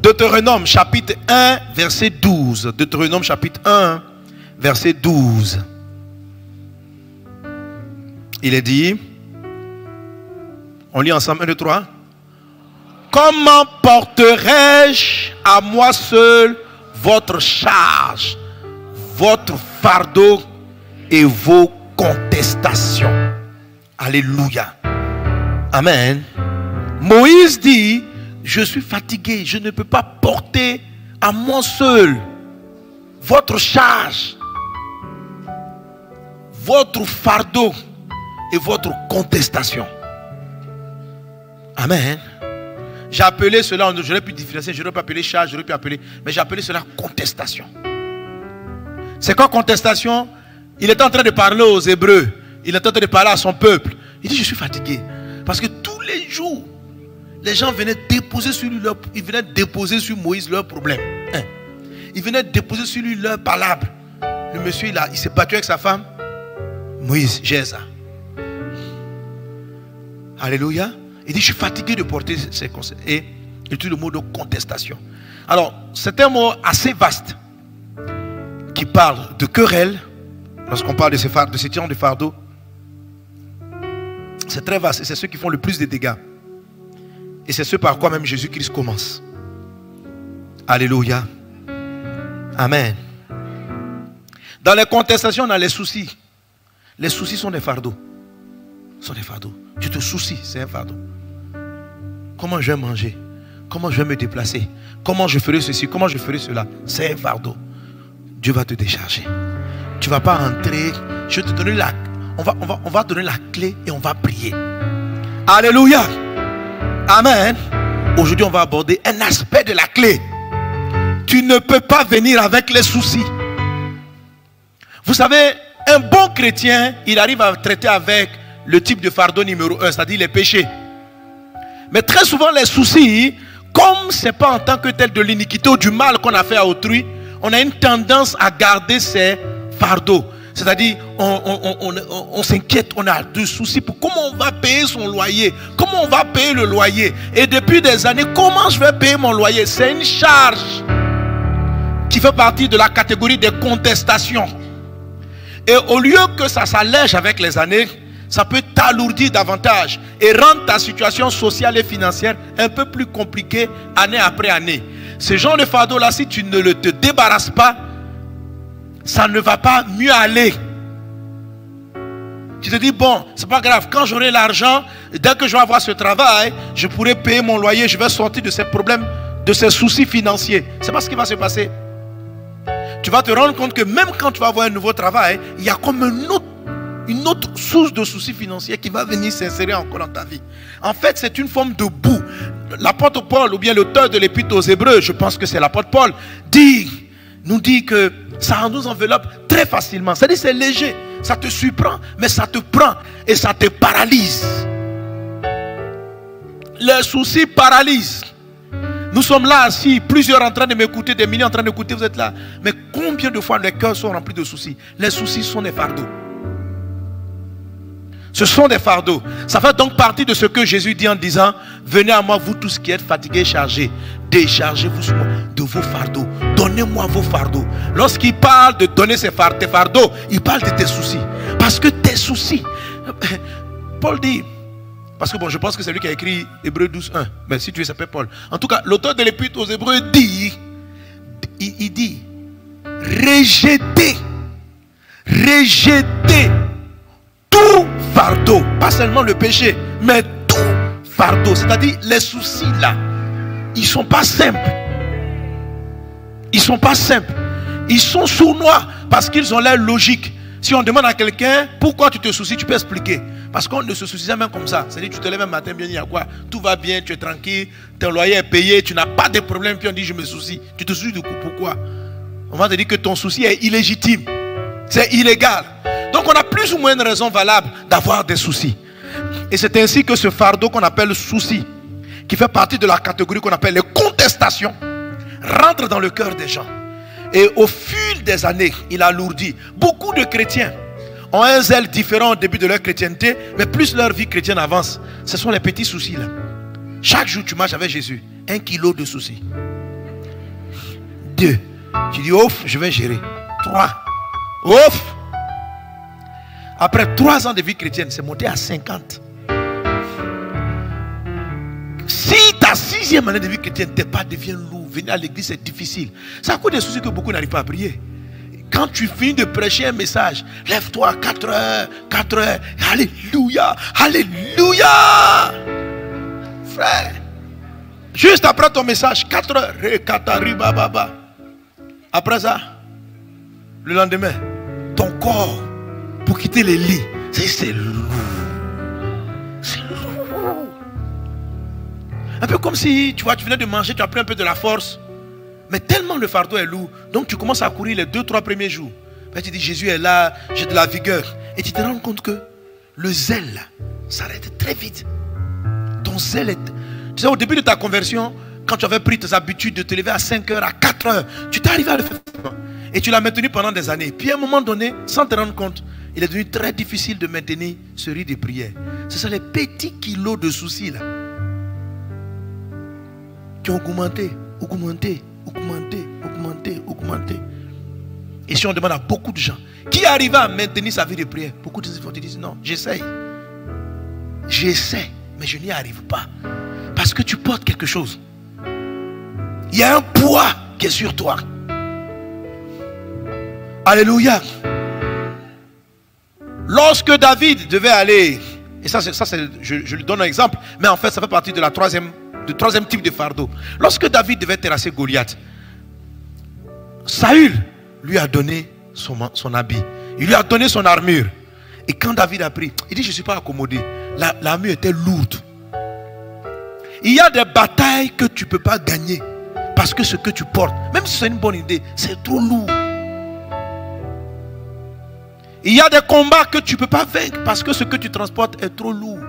Deutéronome chapitre 1, verset 12. Deutéronome chapitre 1, verset 12. Il est dit, on lit ensemble 1, 2, 3. Comment porterai-je à moi seul votre charge, votre fardeau et vos contestations? Alléluia. Amen. Moïse dit, je suis fatigué, je ne peux pas porter à moi seul votre charge, votre fardeau et votre contestation. Amen. J'ai appelé cela, j'aurais pu différencier, j'aurais pu appeler charge, j'aurais pu appeler, mais j'ai appelé cela contestation. C'est quoi contestation? Il était en train de parler aux Hébreux, il était en train de parler à son peuple. Il dit, je suis fatigué. Parce que tous les jours, les gens venaient déposer sur lui ils venaient déposer sur Moïse leurs problèmes. Ils venaient déposer sur lui leurs palabres. Le monsieur, il s'est battu avec sa femme. Moïse, j'ai ça. Alléluia. Il dit, je suis fatigué de porter ces conseils. Et il utilise le mot de contestation. Alors, c'est un mot assez vaste qui parle de querelle. Lorsqu'on parle de ces tirants de fardeau, c'est très vaste. Et c'est ceux qui font le plus de dégâts. Et c'est ce par quoi même Jésus-Christ commence. Alléluia. Amen. Dans les contestations, on a les soucis. Les soucis sont des fardeaux. Sont des fardeaux. Tu te soucies, c'est un fardeau. Comment je vais manger? Comment je vais me déplacer? Comment je ferai ceci? Comment je ferai cela? C'est un fardeau. Dieu va te décharger. Tu ne vas pas entrer. Je vais te donner on va donner la clé et on va prier. Alléluia. Amen. Aujourd'hui, on va aborder un aspect de la clé. Tu ne peux pas venir avec les soucis. Vous savez, un bon chrétien, il arrive à traiter avec le type de fardeau numéro 1, c'est-à-dire les péchés. Mais très souvent, les soucis, comme ce n'est pas en tant que tel de l'iniquité ou du mal qu'on a fait à autrui, on a une tendance à garder ces fardeaux. C'est-à-dire, on s'inquiète, on a des soucis pour comment on va payer son loyer, comment on va payer le loyer. Et depuis des années, comment je vais payer mon loyer? C'est une charge qui fait partie de la catégorie des contestations. Et au lieu que ça s'allège avec les années, ça peut t'alourdir davantage et rendre ta situation sociale et financière un peu plus compliquée année après année. Ce genre de fardeau-là, si tu ne te débarrasses pas, ça ne va pas mieux aller. Tu te dis, bon, c'est pas grave, quand j'aurai l'argent, dès que je vais avoir ce travail, je pourrai payer mon loyer, je vais sortir de ces problèmes, de ces soucis financiers. C'est pas ce qui va se passer. Tu vas te rendre compte que même quand tu vas avoir un nouveau travail, il y a comme une autre source de soucis financiers qui va venir s'insérer encore dans ta vie. En fait, c'est une forme de boue. L'apôtre Paul, ou bien l'auteur de l'épître aux Hébreux, je pense que c'est l'apôtre Paul, nous dit que ça nous enveloppe très facilement. C'est-à-dire c'est léger, ça te surprend, mais ça te prend et ça te paralyse. Les soucis paralysent. Nous sommes là assis, plusieurs en train de m'écouter, des milliers en train d'écouter, vous êtes là. Mais combien de fois les cœurs sont remplis de soucis? Les soucis sont des fardeaux. Ce sont des fardeaux. Ça fait donc partie de ce que Jésus dit en disant, venez à moi vous tous qui êtes fatigués et chargés. Déchargez-vous sur moi de vos fardeaux. Donnez-moi vos fardeaux. Lorsqu'il parle de donner tes fardeaux, il parle de tes soucis. Parce que tes soucis, Paul dit, parce que bon, je pense que c'est lui qui a écrit Hébreux 12:1. Mais si tu veux, ça s'appelle Paul. En tout cas, l'auteur de l'épître aux Hébreux dit, il dit, rejetez tout fardeau, pas seulement le péché, mais tout fardeau, c'est-à-dire les soucis là, ils ne sont pas simples. Ils ne sont pas simples. Ils sont sournois parce qu'ils ont l'air logiques. Si on demande à quelqu'un pourquoi tu te soucies, tu peux expliquer. Parce qu'on ne se soucie jamais comme ça. C'est-à-dire tu te lèves un matin, bien, il y a quoi? Tout va bien, tu es tranquille, ton loyer est payé, tu n'as pas de problème, puis on dit je me soucie. Tu te soucies du coup, pourquoi? On va te dire que ton souci est illégitime. C'est illégal. Donc on a plus ou moins une raison valable d'avoir des soucis. Et c'est ainsi que ce fardeau qu'on appelle souci, qui fait partie de la catégorie qu'on appelle les contestations, rentre dans le cœur des gens. Et au fil des années, il alourdit. Beaucoup de chrétiens ont un zèle différent au début de leur chrétienté, mais plus leur vie chrétienne avance, ce sont les petits soucis là. Chaque jour tu marches avec Jésus, 1 kilo de soucis. 2, tu dis ouf, je vais gérer. 3, ouf. Après 3 ans de vie chrétienne, c'est monté à 50. Si ta 6e année de vie chrétienne, tes pas devient lourd, venir à l'église c'est difficile. C'est à cause des soucis que beaucoup n'arrivent pas à prier. Quand tu finis de prêcher un message, lève-toi 4 heures, alléluia, alléluia. Frère, juste après ton message, 4 heures, après ça, le lendemain, ton corps, pour quitter les lits, c'est lourd. C'est lourd. Un peu comme si, tu vois, tu venais de manger, tu as pris un peu de la force. Mais tellement le fardeau est lourd, donc tu commences à courir les 2-3 premiers jours. Puis tu dis, Jésus est là, j'ai de la vigueur. Et tu te rends compte que le zèle s'arrête très vite. Ton zèle est... Tu sais, au début de ta conversion, quand tu avais pris tes habitudes de te lever à 5 heures, à 4 heures, tu t'es arrivé à le faire. Et tu l'as maintenu pendant des années. Puis à un moment donné, sans te rendre compte, il est devenu très difficile de maintenir ce rythme de prière. Ce sont les petits kilos de soucis là qui ont augmenté. Et si on demande à beaucoup de gens qui arrivent à maintenir sa vie de prière, beaucoup de gens te disent non, j'essaie, mais je n'y arrive pas. Parce que tu portes quelque chose. Il y a un poids qui est sur toi. Alléluia. Lorsque David devait aller, et je lui donne un exemple, mais en fait ça fait partie de du troisième type de fardeau. Lorsque David devait terrasser Goliath, Saül lui a donné son habit, il lui a donné son armure. Et quand David a pris, il dit je ne suis pas accommodé. L'armure était lourde. Il y a des batailles que tu ne peux pas gagner parce que ce que tu portes, même si c'est une bonne idée, c'est trop lourd. Il y a des combats que tu ne peux pas vaincre parce que ce que tu transportes est trop lourd.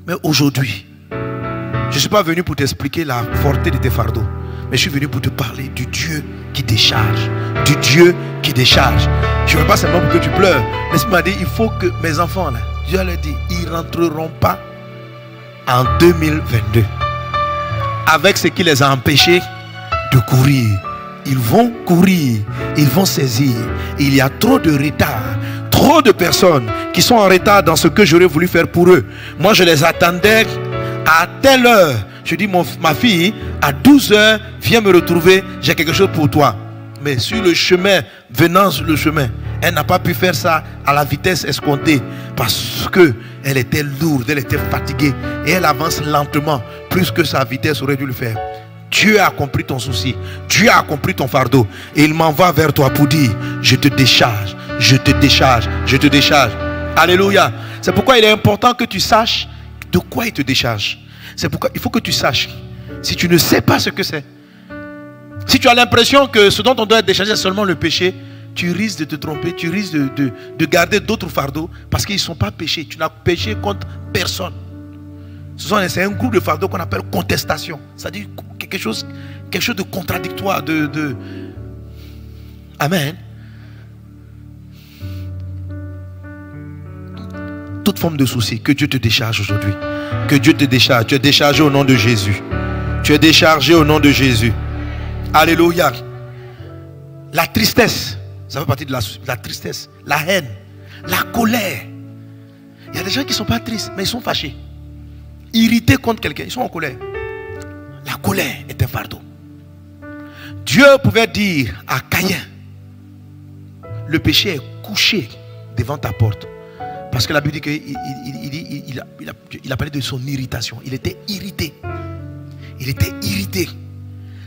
Mais aujourd'hui, je ne suis pas venu pour t'expliquer la forté de tes fardeaux, mais je suis venu pour te parler du Dieu qui décharge. Du Dieu qui décharge. Je ne veux pas seulement pour que tu pleures. Laisse-moi dire, il faut que mes enfants, là, Dieu leur dit, ils ne rentreront pas en 2022 avec ce qui les a empêchés de courir. Ils vont courir, ils vont saisir. Il y a trop de retard, trop de personnes qui sont en retard dans ce que j'aurais voulu faire pour eux. Moi, je les attendais à telle heure. Je dis, ma fille, à 12 heures, viens me retrouver, j'ai quelque chose pour toi. Mais sur le chemin, venant sur le chemin, elle n'a pas pu faire ça à la vitesse escomptée parce qu'elle était lourde, elle était fatiguée et elle avance lentement, plus que sa vitesse aurait dû le faire. Dieu a compris ton souci, Dieu a compris ton fardeau et il m'envoie vers toi pour dire, je te décharge, je te décharge, je te décharge. Alléluia. C'est pourquoi il est important que tu saches de quoi il te décharge. C'est pourquoi il faut que tu saches. Si tu ne sais pas ce que c'est, si tu as l'impression que ce dont on doit être déchargé c'est seulement le péché, tu risques de te tromper, tu risques de garder d'autres fardeaux parce qu'ils ne sont pas péchés. Tu n'as péché contre personne. C'est un groupe de fardeaux qu'on appelle contestation. C'est-à-dire quelque chose de contradictoire. Amen. Toute forme de souci, que Dieu te décharge aujourd'hui. Que Dieu te décharge. Tu es déchargé au nom de Jésus. Tu es déchargé au nom de Jésus. Alléluia. La tristesse, ça fait partie de la tristesse. La haine, la colère. Il y a des gens qui ne sont pas tristes, mais ils sont fâchés. Irrités contre quelqu'un, ils sont en colère. La colère est un fardeau. Dieu pouvait dire à Caïn, le péché est couché devant ta porte. Parce que la Bible dit qu'il a parlé de son irritation. Il était irrité. Il était irrité.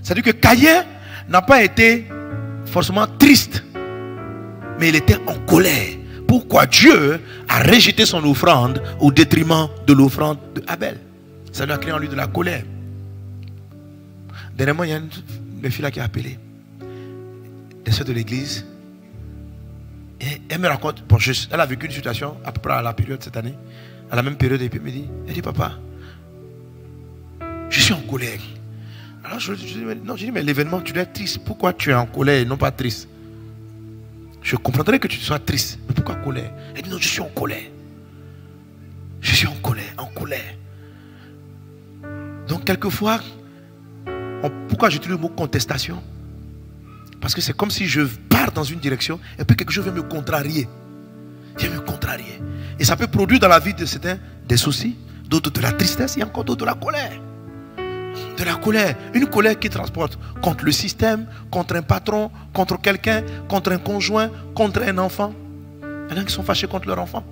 C'est-à-dire que Caïn n'a pas été forcément triste, mais il était en colère. Pourquoi Dieu a rejeté son offrande au détriment de l'offrande d'Abel? Ça lui a créé en lui de la colère. Dernièrement, il y a une fille là qui a appelé, des sœurs de l'église. Et elle me raconte, bon, elle a vécu une situation à peu près à la période cette année, à la même période, et puis elle dit, papa, je suis en colère. Alors je dis, mais l'événement, tu dois être triste. Pourquoi tu es en colère et non pas triste? Je comprendrais que tu sois triste, mais pourquoi colère? Elle dit, non, je suis en colère. Je suis en colère, en colère. Donc quelquefois, pourquoi j'utilise le mot contestation? Parce que c'est comme si je pars dans une direction et puis quelque chose vient me contrarier. Vient me contrarier. Et ça peut produire dans la vie de certains des soucis, d'autres de la tristesse et encore d'autres de la colère. De la colère. Une colère qui transporte contre le système, contre un patron, contre quelqu'un, contre un conjoint, contre un enfant. Il y en a qui sont fâchés contre leur enfant.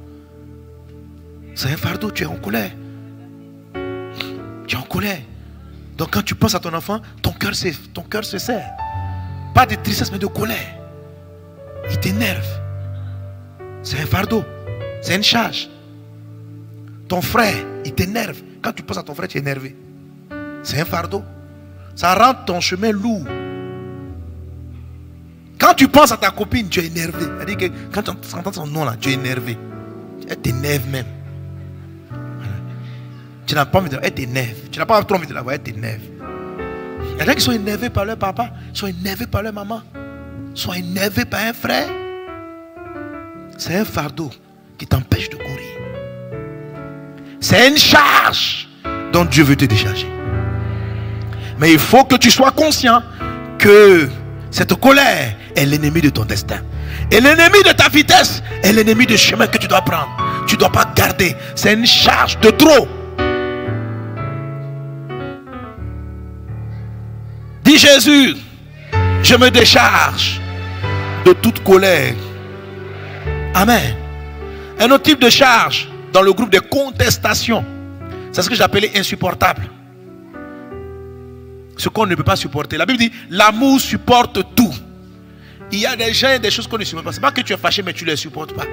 C'est un fardeau, tu es en colère. Tu es en colère. Donc quand tu penses à ton enfant, ton cœur se serre. Pas de tristesse, mais de colère. Il t'énerve. C'est un fardeau. C'est une charge. Ton frère, il t'énerve. Quand tu penses à ton frère, tu es énervé. C'est un fardeau. Ça rend ton chemin lourd. Quand tu penses à ta copine, tu es énervé. C'est-à-dire que quand tu entends son nom là, tu es énervé. Elle t'énerve même. Tu n'as pas envie de la voir, elle t'énerve. Tu n'as pas trop envie de la voir, elle t'énerve. Il y en a qui sont énervés par leur papa, sont énervés par leur maman, sont énervés par un frère. C'est un fardeau qui t'empêche de courir. C'est une charge dont Dieu veut te décharger. Mais il faut que tu sois conscient que cette colère est l'ennemi de ton destin. Et l'ennemi de ta vitesse est l'ennemi du chemin que tu dois prendre. Tu ne dois pas garder. C'est une charge de trop. Dis Jésus, je me décharge de toute colère. Amen. Un autre type de charge dans le groupe de contestation, c'est ce que j'appelais insupportable. Ce qu'on ne peut pas supporter. La Bible dit, l'amour supporte tout. Il y a des gens et des choses qu'on ne supporte pas. Ce n'est pas que tu es fâché, mais tu ne les supportes pas.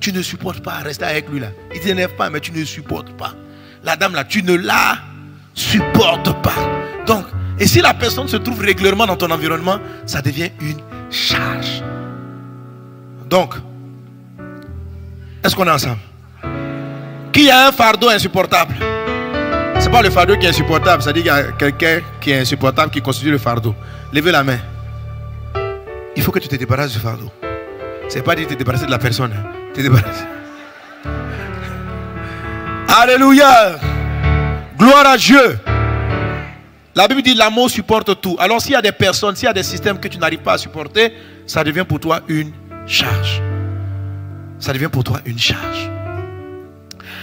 Tu ne supportes pas rester avec lui là. Il ne t'énerve pas, mais tu ne supportes pas. La dame là, tu ne la supportes pas. Donc, et si la personne se trouve régulièrement dans ton environnement, ça devient une charge. Donc, est-ce qu'on est ensemble? Qui a un fardeau insupportable? Ce n'est pas le fardeau qui est insupportable, c'est-à-dire qu'il y a quelqu'un qui est insupportable qui constitue le fardeau. Levez la main. Il faut que tu te débarrasses du fardeau. Ce n'est pas dire te débarrasser de la personne. Te débarrasser. Alléluia. Gloire à Dieu. La Bible dit l'amour supporte tout. Alors s'il y a des personnes, s'il y a des systèmes que tu n'arrives pas à supporter, ça devient pour toi une charge. Ça devient pour toi une charge.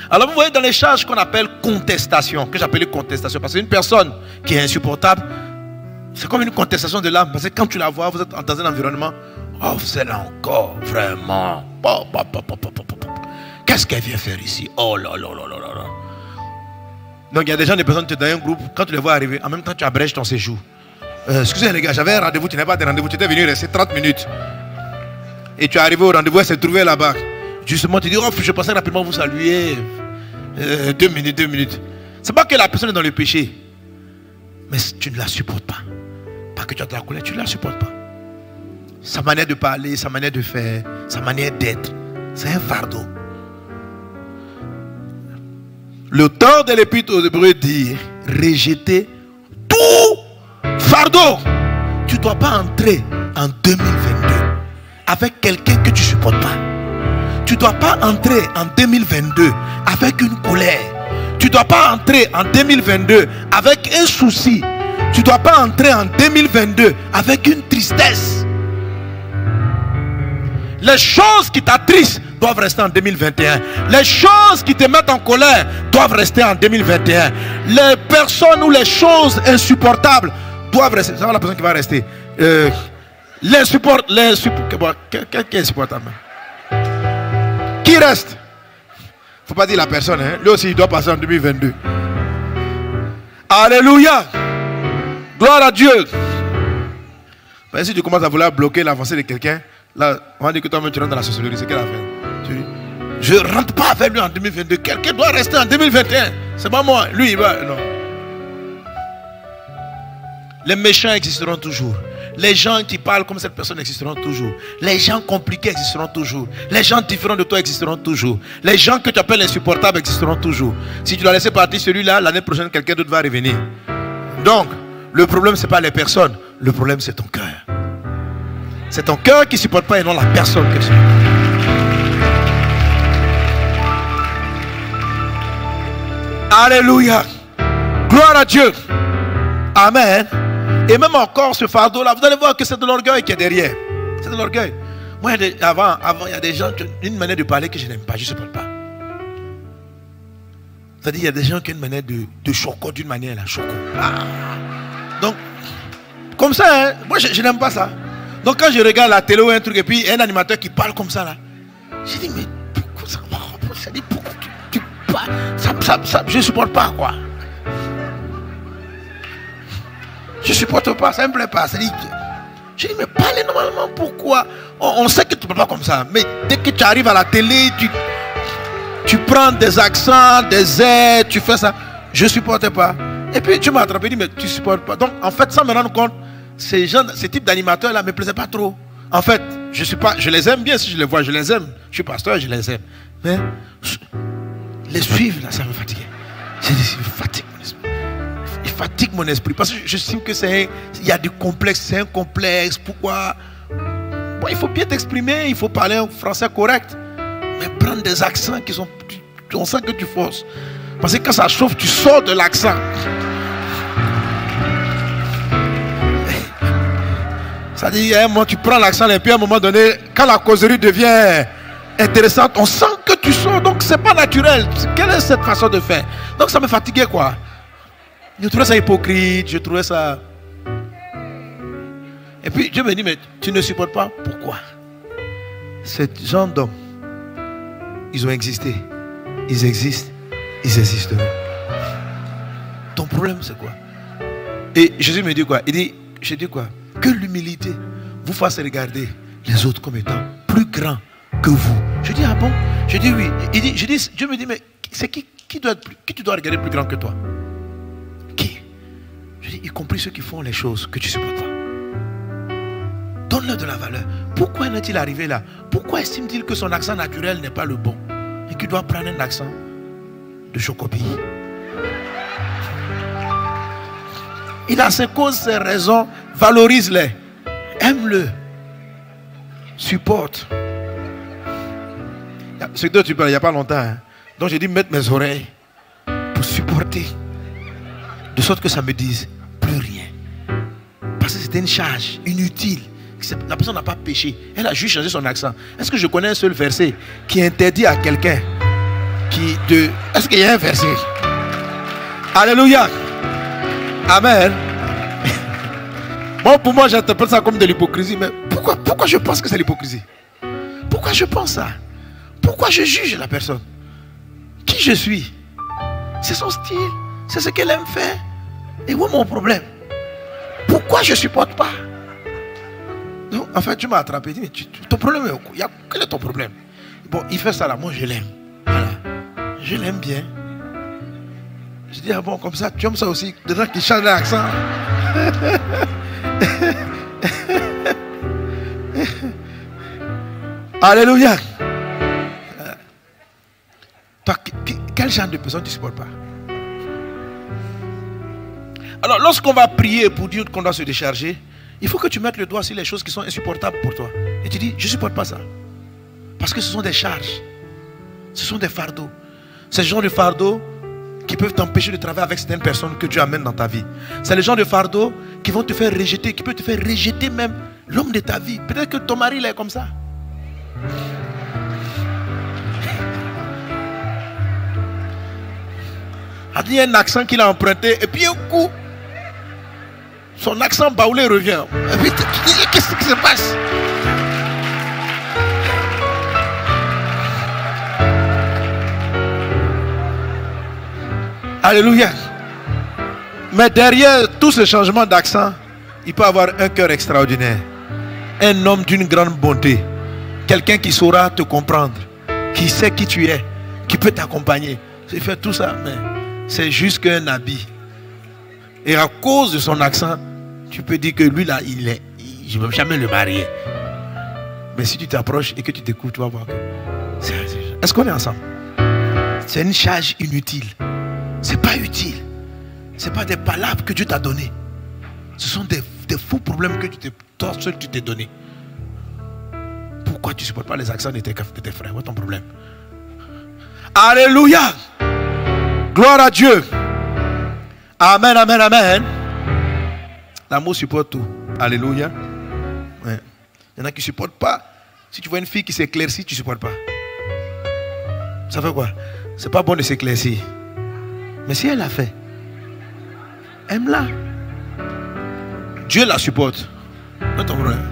Alors vous voyez dans les charges qu'on appelle contestation, que j'appelais contestation, parce qu'une personne qui est insupportable, c'est comme une contestation de l'âme. Parce que quand tu la vois, vous êtes dans un environnement, oh c'est là encore, vraiment. Qu'est-ce qu'elle vient faire ici? Oh là là là là là. Donc il y a des gens, des personnes dans un groupe, quand tu les vois arriver, en même temps tu abrèges ton séjour. Excusez les gars, j'avais un rendez-vous, tu n'avais pas de rendez-vous, tu étais venu rester 30 minutes. Et tu es arrivé au rendez-vous, elle s'est trouvée là-bas. Justement, tu dis, oh, je passais rapidement vous saluer. 2 minutes, 2 minutes. C'est pas que la personne est dans le péché. Mais tu ne la supportes pas. Pas que tu as de la colère, tu ne la supportes pas. Sa manière de parler, sa manière de faire, sa manière d'être, c'est un fardeau. L'auteur de l'Épître aux Hébreux dit, rejeter tout fardeau. Tu ne dois pas entrer en 2022 avec quelqu'un que tu ne supportes pas. Tu ne dois pas entrer en 2022 avec une colère. Tu ne dois pas entrer en 2022 avec un souci. Tu ne dois pas entrer en 2022 avec une tristesse. Les choses qui t'attristent doivent rester en 2021. Les choses qui te mettent en colère doivent rester en 2021. Les personnes ou les choses insupportables doivent rester. C'est la personne qui va rester. Qui est insupportable? Qui reste? Il ne faut pas dire la personne. Hein? Lui aussi, il doit passer en 2022. Alléluia. Gloire à Dieu. Mais si tu commences à vouloir bloquer l'avancée de quelqu'un, là, on va dire que toi-même tu rentres dans la sorcellerie. C'est quelle affaire? Tu dis, je ne rentre pas avec lui en 2022. Quelqu'un doit rester en 2021. C'est pas moi. Lui, il va. Non. Les méchants existeront toujours. Les gens qui parlent comme cette personne existeront toujours. Les gens compliqués existeront toujours. Les gens différents de toi existeront toujours. Les gens que tu appelles insupportables existeront toujours. Si tu dois laisser partir celui-là, l'année prochaine, quelqu'un d'autre va revenir. Donc, le problème, ce n'est pas les personnes. Le problème, c'est ton cœur. C'est ton cœur qui ne supporte pas et non la personne que tu. Alléluia. Gloire à Dieu. Amen. Et même encore ce fardeau-là, vous allez voir que c'est de l'orgueil qui est derrière. C'est de l'orgueil. Moi, avant, il y a des gens qui ont une manière de parler que je n'aime pas, je ne supporte pas. C'est-à-dire, il y a des gens qui ont une manière de choco, d'une manière là, choco. Ah. Donc, comme ça, hein, moi, je n'aime pas ça. Donc, quand je regarde la télé ou un truc, et puis un animateur qui parle comme ça là, je dis, mais pourquoi ça va? Pourquoi tu parles? Je ne supporte pas, quoi. Je ne supporte pas, ça ne me plaît pas. Je dis, mais parlez normalement, pourquoi? On sait que tu ne peux pas comme ça. Mais dès que tu arrives à la télé, Tu prends des accents, des airs, tu fais ça. Je ne supportais pas. Et puis tu m'as attrapé et dit, mais tu ne supportes pas. Donc en fait, sans me rendre compte, ces types d'animateurs-là ne me plaisaient pas trop. En fait, je les aime bien si je les vois, je les aime. Je suis pasteur, je les aime. Mais les suivre, là, ça me fatiguait. J'ai dit, il fatigue mon esprit. Il fatigue mon esprit. Parce que j'estime que il y a du complexe, c'est un complexe. Pourquoi? Bon, il faut bien t'exprimer, il faut parler un français correct. Mais prendre des accents qui sont... On sent que tu forces. Parce que quand ça chauffe, tu sors de l'accent. Ça dit, à un moment, tu prends l'accent et puis à un moment donné, quand la causerie devient intéressante, on sent que tu sors. Donc, c'est pas naturel. Quelle est cette façon de faire? Donc, ça me fatiguait, quoi. Je trouvais ça hypocrite. Je trouvais ça... Et puis, Dieu me dit, mais tu ne supportes pas. Pourquoi? Ces gens d'hommes, ils ont existé. Ils existent. Ils existeront. Ton problème, c'est quoi? Et Jésus me dit quoi? Il dit, je dis quoi? Que l'humilité vous fasse regarder les autres comme étant plus grands que vous. Je dis, ah bon? Je dis oui. Dieu me dit, mais c'est qui tu dois regarder plus grand que toi? Qui? Je dis, y compris ceux qui font les choses que tu ne supportes pas. Donne-leur de la valeur. Pourquoi est-il arrivé là? Pourquoi estime-t-il que son accent naturel n'est pas le bon? Et qu'il doit prendre un accent de Chocobi? Il a ses causes, ses raisons. Valorise-les. Aime-le. Supporte. Ce que tu parles il n'y a pas longtemps. Hein. Donc j'ai dit mettre mes oreilles pour supporter. De sorte que ça me dise plus rien. Parce que c'était une charge inutile. La personne n'a pas péché. Elle a juste changé son accent. Est-ce que je connais un seul verset qui interdit à quelqu'un Est-ce qu'il y a un verset? Alléluia. Amen. Bon, pour moi, j'interprète ça comme de l'hypocrisie. Mais pourquoi je pense que c'est l'hypocrisie? Pourquoi je pense ça? Pourquoi je juge la personne? Qui je suis? C'est son style. C'est ce qu'elle aime faire. Et où est mon problème? Pourquoi je ne supporte pas? Donc, en fait, tu m'as attrapé. Mais ton problème, quel est ton problème? Bon, il fait ça là. Moi, je l'aime. Voilà. Je l'aime bien. Je dis, ah bon, comme ça, tu aimes ça aussi? Des gens qui changent l'accent. Alléluia. Toi, quel genre de personne tu ne supportes pas? Alors, lorsqu'on va prier pour dire qu'on doit se décharger, il faut que tu mettes le doigt sur les choses qui sont insupportables pour toi. Et tu dis, je ne supporte pas ça. Parce que ce sont des charges. Ce sont des fardeaux. C'est le genre de fardeaux qui peuvent t'empêcher de travailler avec certaines personnes que tu amènes dans ta vie. C'est le genre de fardeaux qui vont te faire rejeter, qui peut te faire rejeter même l'homme de ta vie. Peut-être que ton mari il est comme ça. Il y a un accent qu'il a emprunté et puis un coup, son accent baoulé revient. Et puis tu dis, qu'est-ce qui se passe? Alléluia. Mais derrière tout ce changement d'accent, il peut avoir un cœur extraordinaire. Un homme d'une grande bonté. Quelqu'un qui saura te comprendre. Qui sait qui tu es. Qui peut t'accompagner. Il fait tout ça, mais c'est juste qu'un habit. Et à cause de son accent, tu peux dire que lui là, je ne vais jamais le marier. Mais si tu t'approches et que tu t'écoutes, tu vas voir que... Est-ce qu'on est ensemble? C'est une charge inutile. C'est pas utile. C'est pas des palabres que Dieu t'a donné. Ce sont des faux problèmes que toi seul tu t'es donné. Pourquoi tu ne supportes pas les accents de tes frères? Où est ton problème? Alléluia. Gloire à Dieu. Amen, amen, amen. L'amour supporte tout. Alléluia. Ouais. Il y en a qui ne supportent pas. Si tu vois une fille qui s'éclaircit, tu ne supportes pas. Ça fait quoi? C'est pas bon de s'éclaircir. Mais si elle l'a fait, aime-la. Dieu la supporte. C'est ton problème.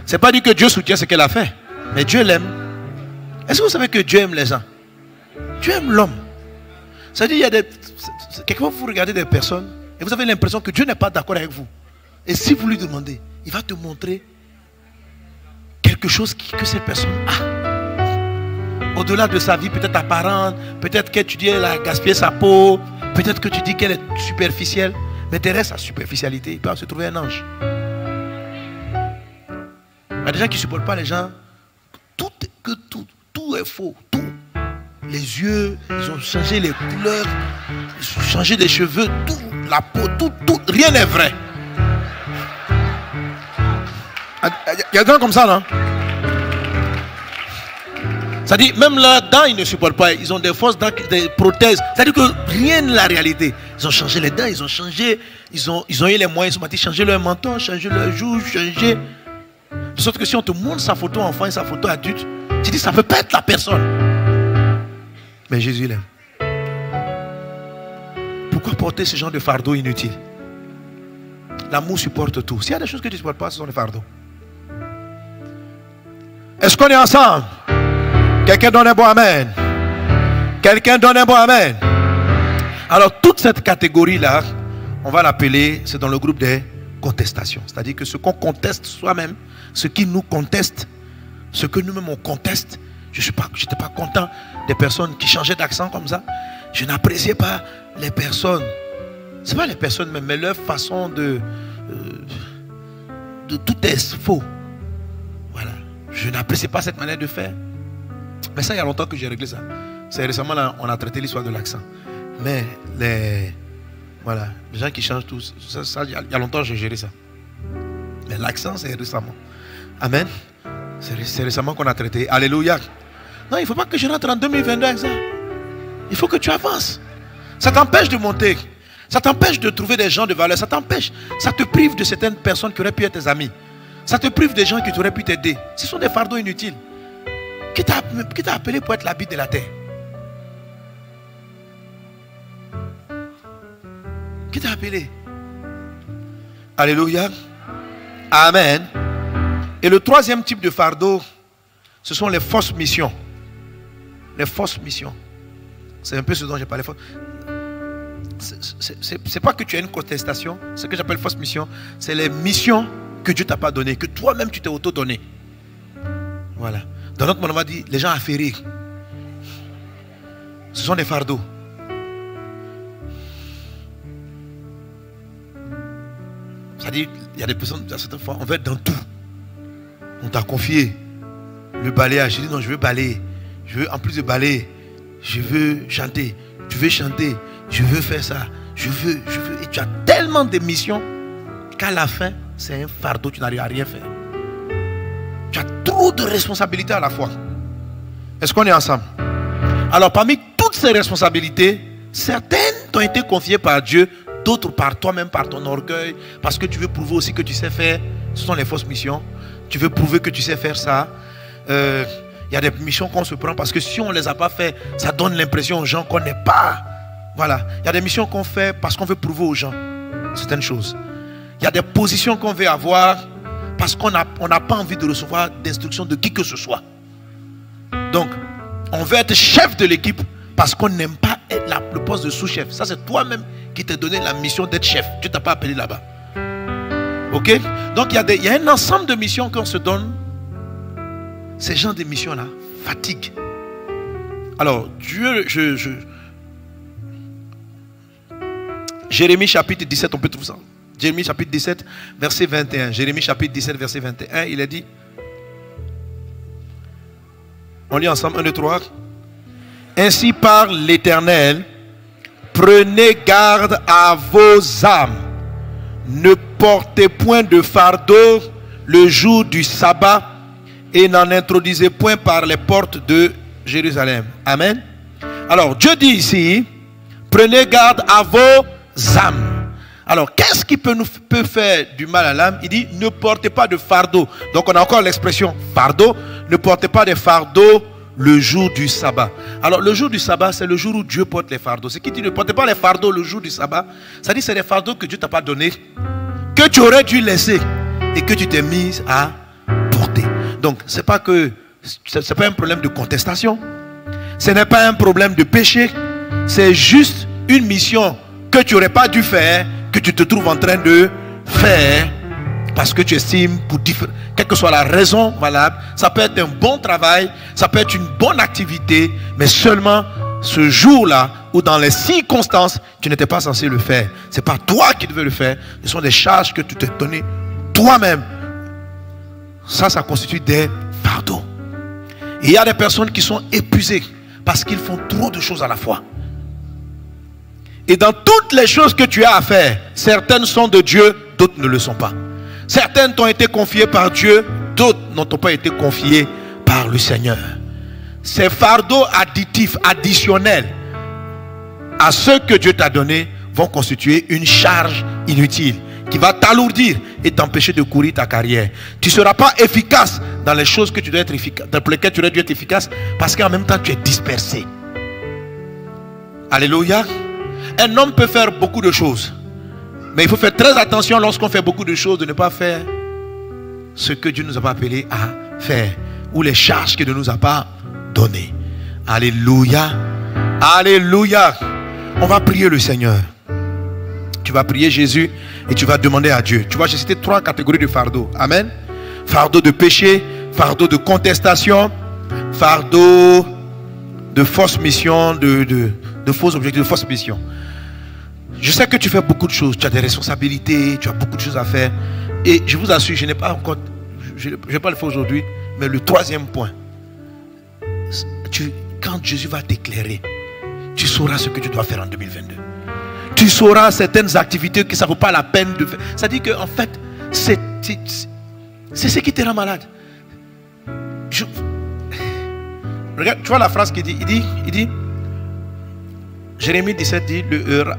C'est pas dit que Dieu soutient ce qu'elle a fait. Mais Dieu l'aime. Est-ce que vous savez que Dieu aime les gens? Dieu aime l'homme. C'est-à-dire, il y a des... Quelquefois, vous regardez des personnes et vous avez l'impression que Dieu n'est pas d'accord avec vous. Et si vous lui demandez, il va te montrer quelque chose que cette personne a. au-delà de sa vie peut-être apparente, peut-être que tu dis qu'elle a gaspillé sa peau, peut-être que tu dis qu'elle est superficielle, mais derrière sa superficialité, il peut se trouver un ange. Il y a des gens qui ne supportent pas les gens, tout est faux, tout. Les yeux, ils ont changé les couleurs, ils ont changé les cheveux, tout, la peau, tout, rien n'est vrai. Il y a des gens comme ça, non? C'est-à-dire, même là-dedans, ils ne supportent pas. Ils ont des fausses dents, des prothèses. C'est-à-dire que rien n'est la réalité. Ils ont changé les dents, ils ont changé, ils ont eu les moyens, ils ont changé leur menton, changé leur joue, changé. De sorte que si on te montre sa photo enfant et sa photo adulte, tu dis ça ne peut pas être la personne. Mais Jésus l'aime. Pourquoi porter ce genre de fardeau inutile? L'amour supporte tout. S'il y a des choses que tu ne supportes pas, ce sont des fardeaux. Est-ce qu'on est ensemble? Quelqu'un donne un bon amen. Quelqu'un donne un bon amen. Alors toute cette catégorie-là, on va l'appeler, c'est dans le groupe des contestations. C'est-à-dire que ce qu'on conteste soi-même, ce qui nous conteste, ce que nous-mêmes on conteste. Je n'étais pas content des personnes qui changeaient d'accent comme ça. Je n'appréciais pas les personnes. Ce n'est pas les personnes même, mais leur façon de tout est faux. Voilà. Je n'appréciais pas cette manière de faire. Mais ça, il y a longtemps que j'ai réglé ça. C'est récemment, là, on a traité l'histoire de l'accent. Mais les gens qui changent tout, ça, il y a longtemps que j'ai géré ça. Mais l'accent, c'est récemment. Amen. C'est récemment qu'on a traité. Alléluia. Non, il ne faut pas que je rentre en 2022 avec ça. Il faut que tu avances. Ça t'empêche de monter. Ça t'empêche de trouver des gens de valeur. Ça t'empêche. Ça te prive de certaines personnes qui auraient pu être tes amis. Ça te prive des gens qui auraient pu t'aider. Ce sont des fardeaux inutiles. Qui t'a appelé pour être la bite de la terre? Qui t'a appelé? Alléluia. Amen. Et le troisième type de fardeau, ce sont les fausses missions. Les fausses missions. C'est un peu ce dont j'ai parlé. C'est pas que tu as une contestation. Ce que j'appelle fausse mission, c'est les missions que Dieu t'a pas données, que toi-même tu t'es auto-donné. Voilà. Dans notre monde, on va dire les gens affairés. Ce sont des fardeaux. C'est-à-dire, il y a des personnes, à certaines fois, on veut être dans tout. On t'a confié le balayage. J'ai dit non, je veux balayer. Je veux, en plus de balayer, je veux chanter. Tu veux chanter. Je veux faire ça. Je veux. Et tu as tellement de missions qu'à la fin, c'est un fardeau. Tu n'arrives à rien faire. Tu as trop de responsabilités à la fois. Est-ce qu'on est ensemble? Alors, parmi toutes ces responsabilités, certaines t'ont été confiées par Dieu, d'autres par toi-même, par ton orgueil, parce que tu veux prouver aussi que tu sais faire. Ce sont les fausses missions. Tu veux prouver que tu sais faire ça. Il y a des missions qu'on se prend parce que si on ne les a pas fait, ça donne l'impression aux gens qu'on n'est pas. Voilà. Il y a des missions qu'on fait parce qu'on veut prouver aux gens certaines choses. Il y a des positions qu'on veut avoir parce qu'on n'a pas envie de recevoir d'instructions de qui que ce soit. Donc, on veut être chef de l'équipe parce qu'on n'aime pas être le poste de sous-chef. Ça, c'est toi-même qui t'es donné la mission d'être chef. Tu ne t'as pas appelé là-bas. Ok? Donc, il y a un ensemble de missions qu'on se donne. Ces genres de missions-là fatiguent. Alors, Dieu, Jérémie chapitre 17, on peut trouver ça. Jérémie chapitre 17, verset 21. Jérémie chapitre 17, verset 21, il a dit, on lit ensemble, 1, 2, 3. Ainsi parle l'Éternel, prenez garde à vos âmes. Ne portez point de fardeau le jour du sabbat et n'en introduisez point par les portes de Jérusalem. Amen. Alors, Dieu dit ici, prenez garde à vos âmes. Alors, qu'est-ce qui peut faire du mal à l'âme? Il dit, ne portez pas de fardeau. Donc, on a encore l'expression fardeau. Ne portez pas de fardeau le jour du sabbat. Alors, le jour du sabbat, c'est le jour où Dieu porte les fardeaux. Ce qui dit, ne portez pas les fardeaux le jour du sabbat. Ça dit, c'est des fardeaux que Dieu ne t'a pas donnés, que tu aurais dû laisser et que tu t'es mise à porter. Donc, ce n'est pas un problème de contestation. Ce n'est pas un problème de péché. C'est juste une mission que tu n'aurais pas dû faire, que tu te trouves en train de faire parce que tu estimes, quelle que soit la raison valable, ça peut être un bon travail, ça peut être une bonne activité, mais seulement ce jour-là, ou dans les circonstances, tu n'étais pas censé le faire. Ce n'est pas toi qui devais le faire, ce sont des charges que tu t'es données toi-même. Ça constitue des fardeaux. Et il y a des personnes qui sont épuisées parce qu'ils font trop de choses à la fois. Et dans toutes les choses que tu as à faire, certaines sont de Dieu, d'autres ne le sont pas. Certaines t'ont été confiées par Dieu, d'autres n'ont pas été confiées par le Seigneur. Ces fardeaux additifs, additionnels à ceux que Dieu t'a donnés vont constituer une charge inutile qui va t'alourdir et t'empêcher de courir ta carrière. Tu ne seras pas efficace dans les choses que tu dois être efficace, dans lesquelles tu dois être efficace, parce qu'en même temps tu es dispersé. Alléluia. Un homme peut faire beaucoup de choses, mais il faut faire très attention lorsqu'on fait beaucoup de choses de ne pas faire ce que Dieu nous a pas appelé à faire, ou les charges qu'il ne nous a pas données. Alléluia. Alléluia. On va prier le Seigneur. Tu vas prier Jésus et tu vas demander à Dieu. Tu vois, j'ai cité 3 catégories de fardeaux. Amen. Fardeau de péché, fardeau de contestation, fardeau de fausse mission, de faux objectifs, de fausse mission. Je sais que tu fais beaucoup de choses. Tu as des responsabilités, tu as beaucoup de choses à faire. Et je vous assure, je n'ai pas encore, je ne vais pas le faire aujourd'hui, mais le 3e point. Quand Jésus va t'éclairer, tu sauras ce que tu dois faire en 2022. Tu sauras certaines activités que ça ne vaut pas la peine de faire. Ça dit qu'en fait, c'est ce qui te rend malade. Regarde, tu vois la phrase qu'il dit, il dit, Jérémie 17 dit,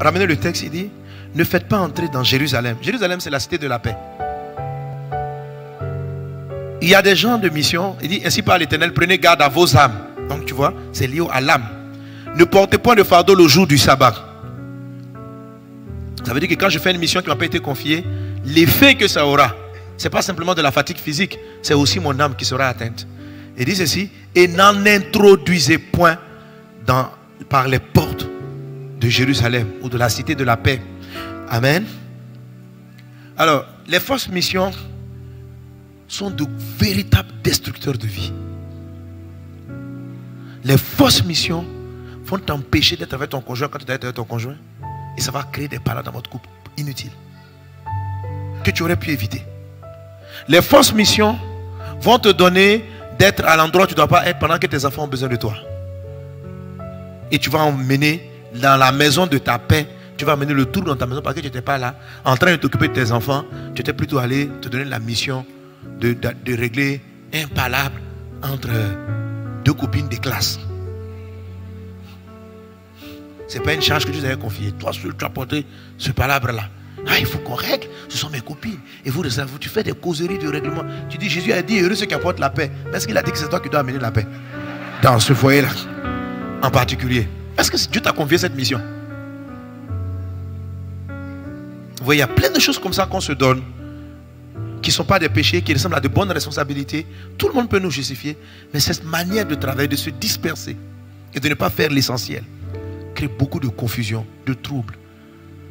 ramenez le texte, il dit, ne faites pas entrer dans Jérusalem. Jérusalem, c'est la cité de la paix. Il y a des gens de mission, il dit, ainsi parle l'Éternel, prenez garde à vos âmes. Donc tu vois, c'est lié à l'âme. Ne portez point de fardeau le jour du sabbat. Ça veut dire que quand je fais une mission qui ne m'a pas été confiée, l'effet que ça aura, ce n'est pas simplement de la fatigue physique, c'est aussi mon âme qui sera atteinte. Il dit ceci, et n'en introduisez point par les portes de Jérusalem ou de la cité de la paix. Amen. Alors, les fausses missions sont de véritables destructeurs de vie. Les fausses missions vont t'empêcher d'être avec ton conjoint quand tu dois être avec ton conjoint. Et ça va créer des palades dans votre couple inutiles que tu aurais pu éviter. Les fausses missions vont te donner d'être à l'endroit où tu ne dois pas être pendant que tes enfants ont besoin de toi. Et tu vas emmener dans la maison de ta paix. Tu vas amener le tour dans ta maison parce que tu n'étais pas là en train de t'occuper de tes enfants. Tu étais plutôt allé te donner la mission de régler un palabre entre 2 copines de classe. Ce n'est pas une charge que Dieu t'avait confiée. Toi seul, tu as porté ce palabre-là. Ah, il faut qu'on règle. Ce sont mes copines. Et vous, tu fais des causeries de règlement. Tu dis, Jésus a dit, heureux ceux qui apportent la paix. Mais est-ce qu'il a dit que c'est toi qui dois amener la paix dans ce foyer-là en particulier? Est-ce que Dieu t'a confié cette mission? Vous voyez, il y a plein de choses comme ça qu'on se donne, qui ne sont pas des péchés, qui ressemblent à de bonnes responsabilités. Tout le monde peut nous justifier. Mais cette manière de travailler, de se disperser et de ne pas faire l'essentiel, crée beaucoup de confusion, de troubles.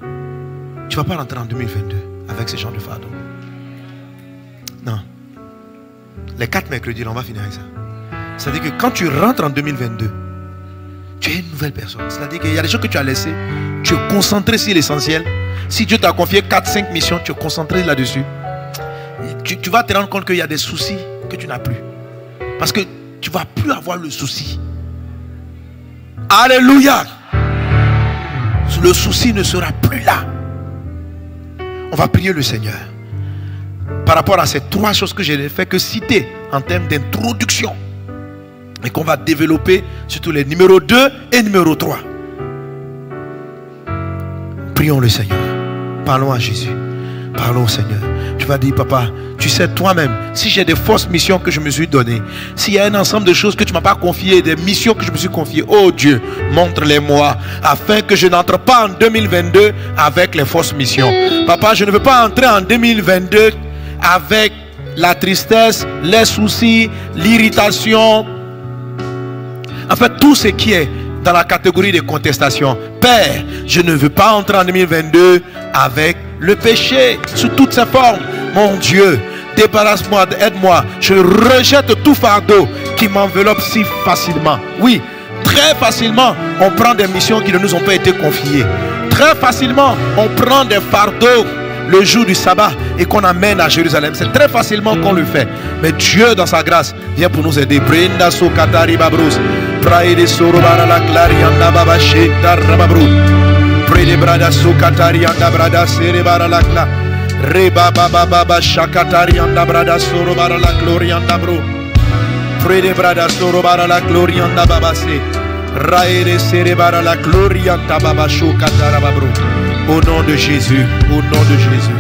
Tu ne vas pas rentrer en 2022 avec ces gens de fardeau. Non. Les 4 mercredis, on va finir avec ça. C'est-à-dire que quand tu rentres en 2022, tu es une nouvelle personne. C'est-à-dire qu'il y a des choses que tu as laissées. Tu es concentré sur l'essentiel. Si Dieu t'a confié 4-5 missions, tu es concentré là-dessus. Tu vas te rendre compte qu'il y a des soucis que tu n'as plus. Parce que tu ne vas plus avoir le souci. Alléluia. Le souci ne sera plus là. On va prier le Seigneur. Par rapport à ces 3 choses que je n'ai fait que citer en termes d'introduction. Et qu'on va développer surtout les numéros 2 et numéro 3. Prions le Seigneur. Parlons à Jésus. Parlons au Seigneur. Tu vas dire, papa, tu sais toi-même, si j'ai des fausses missions que je me suis données, s'il y a un ensemble de choses que tu ne m'as pas confiées, des missions que je me suis confiées, oh Dieu, montre-les-moi, afin que je n'entre pas en 2022 avec les fausses missions. Papa, je ne veux pas entrer en 2022 avec la tristesse, les soucis, l'irritation, en fait, tout ce qui est dans la catégorie des contestations. Père, je ne veux pas entrer en 2022 avec le péché sous toutes ses formes. Mon Dieu, débarrasse-moi, aide-moi. Je rejette tout fardeau qui m'enveloppe si facilement. Oui, très facilement, on prend des missions qui ne nous ont pas été confiées. Très facilement, on prend des fardeaux le jour du sabbat et qu'on amène à Jérusalem. C'est très facilement qu'on le fait. Mais Dieu, dans sa grâce, vient pour nous aider. Brenda Sokatari Babrous. Praide Sorobara la Clarianda Baba Shekta Rababrou. Prede Brada Sokatari Anda Brada Serebara la Cla. Reba Baba Baba Shakatari Anda Brada Sorobara la Glorianda Bro. Prede Brada Sorobara la Glorianda Baba Se. Raide Serebara la Glorianda Baba Shokatara Babro. Au nom de Jésus, au nom de Jésus,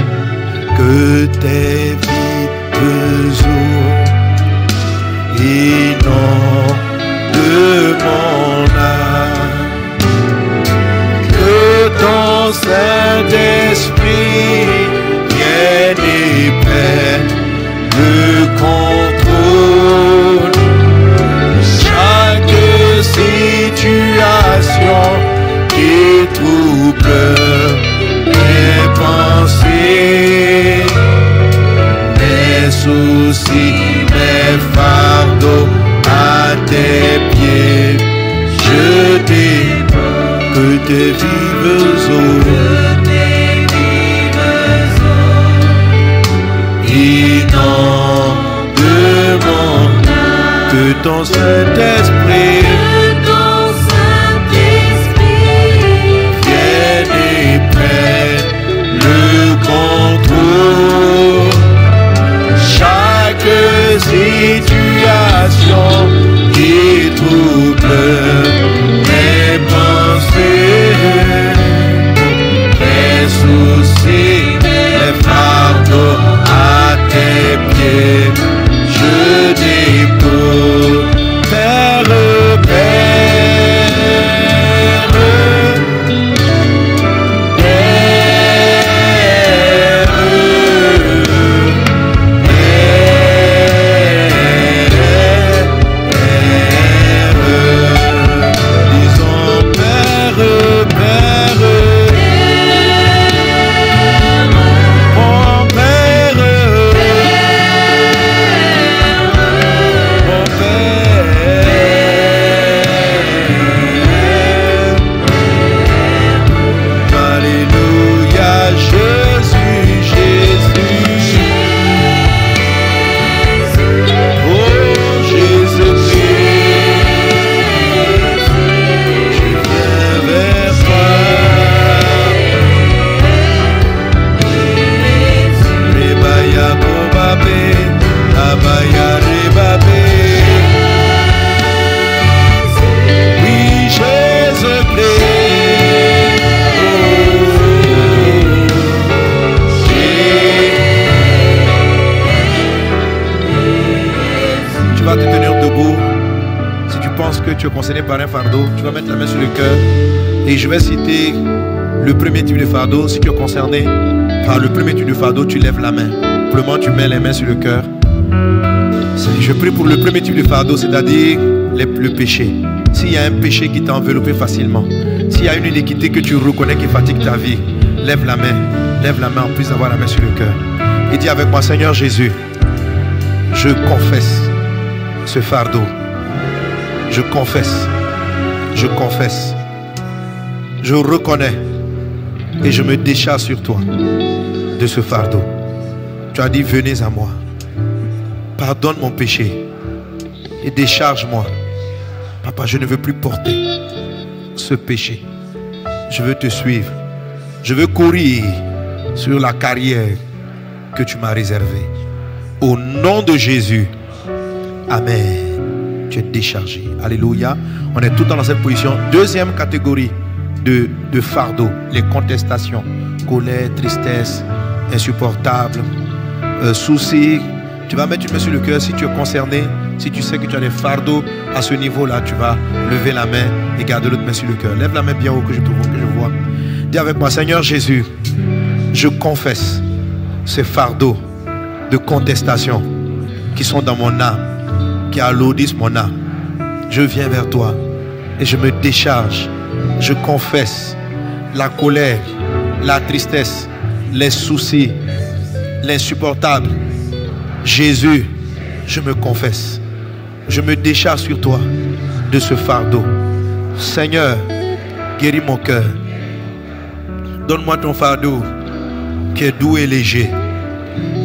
que tes vives eaux inondent de mon âme, que ton Saint-Esprit vienne et prenne le contrôle de chaque situation qui trouble mes pensées, mes soucis, mes fardeaux à tes pieds. Je dépose que tes vives eaux inondent de mon âme, que ton Saint-Esprit situation qui trouble mes pensées, mes soucis, mes fardeaux à tes pieds. Je dépose, Père, tu es concerné par un fardeau, tu vas mettre la main sur le cœur et je vais citer le premier type de fardeau. Si tu es concerné par le premier type de fardeau, tu lèves la main. Simplement, tu mets les mains sur le cœur. Je prie pour le premier type de fardeau, c'est-à-dire le péché. S'il y a un péché qui t'a enveloppé facilement, s'il y a une iniquité que tu reconnais qui fatigue ta vie, lève la main en plus d'avoir la main sur le cœur. Et dis avec moi, Seigneur Jésus, je confesse ce fardeau. Je confesse, je reconnais et je me décharge sur toi de ce fardeau. Tu as dit, venez à moi, pardonne mon péché et décharge-moi. Papa, je ne veux plus porter ce péché. Je veux te suivre. Je veux courir sur la carrière que tu m'as réservée. Au nom de Jésus, Amen. Tu es déchargé. Alléluia. On est tout dans cette position. Deuxième catégorie de fardeau, les contestations, colère, tristesse, insupportable, soucis. Tu vas mettre une main sur le cœur si tu es concerné. Si tu sais que tu as des fardeaux à ce niveau-là, tu vas lever la main et garder l'autre main sur le cœur. Lève la main bien haut que je vois. Dis avec moi, Seigneur Jésus, je confesse ces fardeaux de contestation qui sont dans mon âme, qui alourdissent mon âme. Je viens vers toi et je me décharge. Je confesse la colère, la tristesse, les soucis, l'insupportable. Jésus, je me confesse. Je me décharge sur toi de ce fardeau. Seigneur, guéris mon cœur. Donne-moi ton fardeau qui est doux et léger.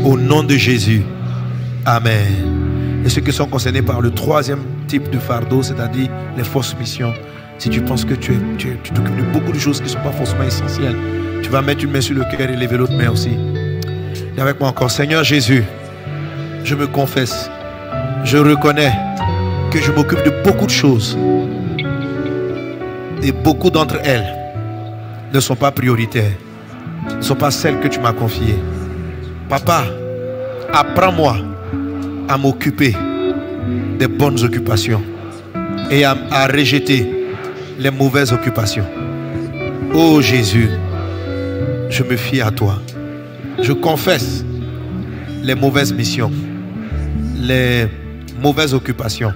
Au nom de Jésus. Amen. Et ceux qui sont concernés par le troisième type de fardeau, c'est-à-dire les fausses missions. Si tu penses que tu t'occupes de beaucoup de choses qui ne sont pas forcément essentielles, tu vas mettre une main sur le cœur et lever l'autre main aussi. Et avec moi encore. Seigneur Jésus, je me confesse. Je reconnais que je m'occupe de beaucoup de choses. Et beaucoup d'entre elles ne sont pas prioritaires. Ne sont pas celles que tu m'as confiées. Papa, apprends-moi à m'occuper des bonnes occupations et à rejeter les mauvaises occupations. Oh Jésus, je me fie à toi. Je confesse les mauvaises missions, les mauvaises occupations.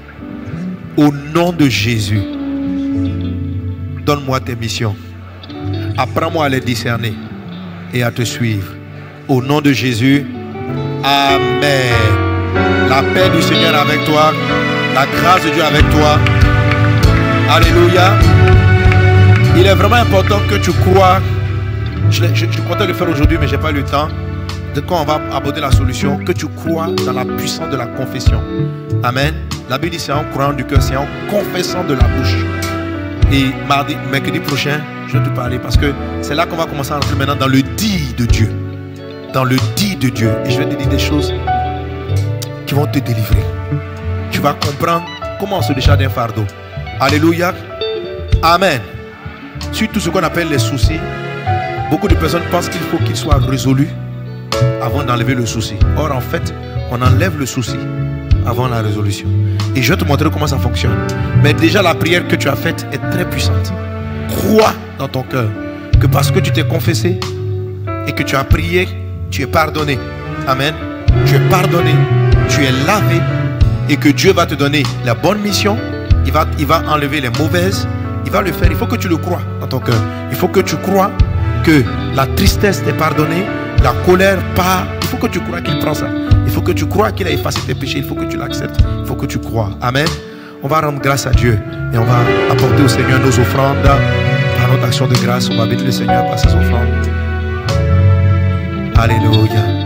Au nom de Jésus, donne-moi tes missions. Apprends-moi à les discerner et à te suivre. Au nom de Jésus, Amen. La paix du Seigneur avec toi, la grâce de Dieu avec toi. Alléluia. Il est vraiment important que tu crois. Je comptais le faire aujourd'hui, mais je n'ai pas eu le temps. De quand on va aborder la solution, que tu crois dans la puissance de la confession. Amen. La Bible dit c'est en croyant du cœur, c'est en confessant de la bouche. Et mercredi prochain, je vais te parler parce que c'est là qu'on va commencer à entrer maintenant dans le dit de Dieu. Dans le dit de Dieu. Et je vais te dire des choses qui vont te délivrer. Tu vas comprendre comment on se décharge d'un fardeau. Alléluia. Amen. Sur tout ce qu'on appelle les soucis, beaucoup de personnes pensent qu'il faut qu'ils soient résolus avant d'enlever le souci. Or, en fait, on enlève le souci avant la résolution. Et je vais te montrer comment ça fonctionne. Mais déjà, la prière que tu as faite est très puissante. Crois dans ton cœur que parce que tu t'es confessé et que tu as prié, tu es pardonné. Amen. Tu es pardonné, tu es lavé et que Dieu va te donner la bonne mission. Il va enlever les mauvaises. Il va le faire. Il faut que tu le crois dans ton cœur. Il faut que tu crois que la tristesse t'est pardonnée, la colère part. Il faut que tu crois qu'il prend ça. Il faut que tu crois qu'il a effacé tes péchés. Il faut que tu l'acceptes. Il faut que tu crois. Amen. On va rendre grâce à Dieu et on va apporter au Seigneur nos offrandes. Par notre action de grâce, on va bénir le Seigneur par ses offrandes. Alléluia.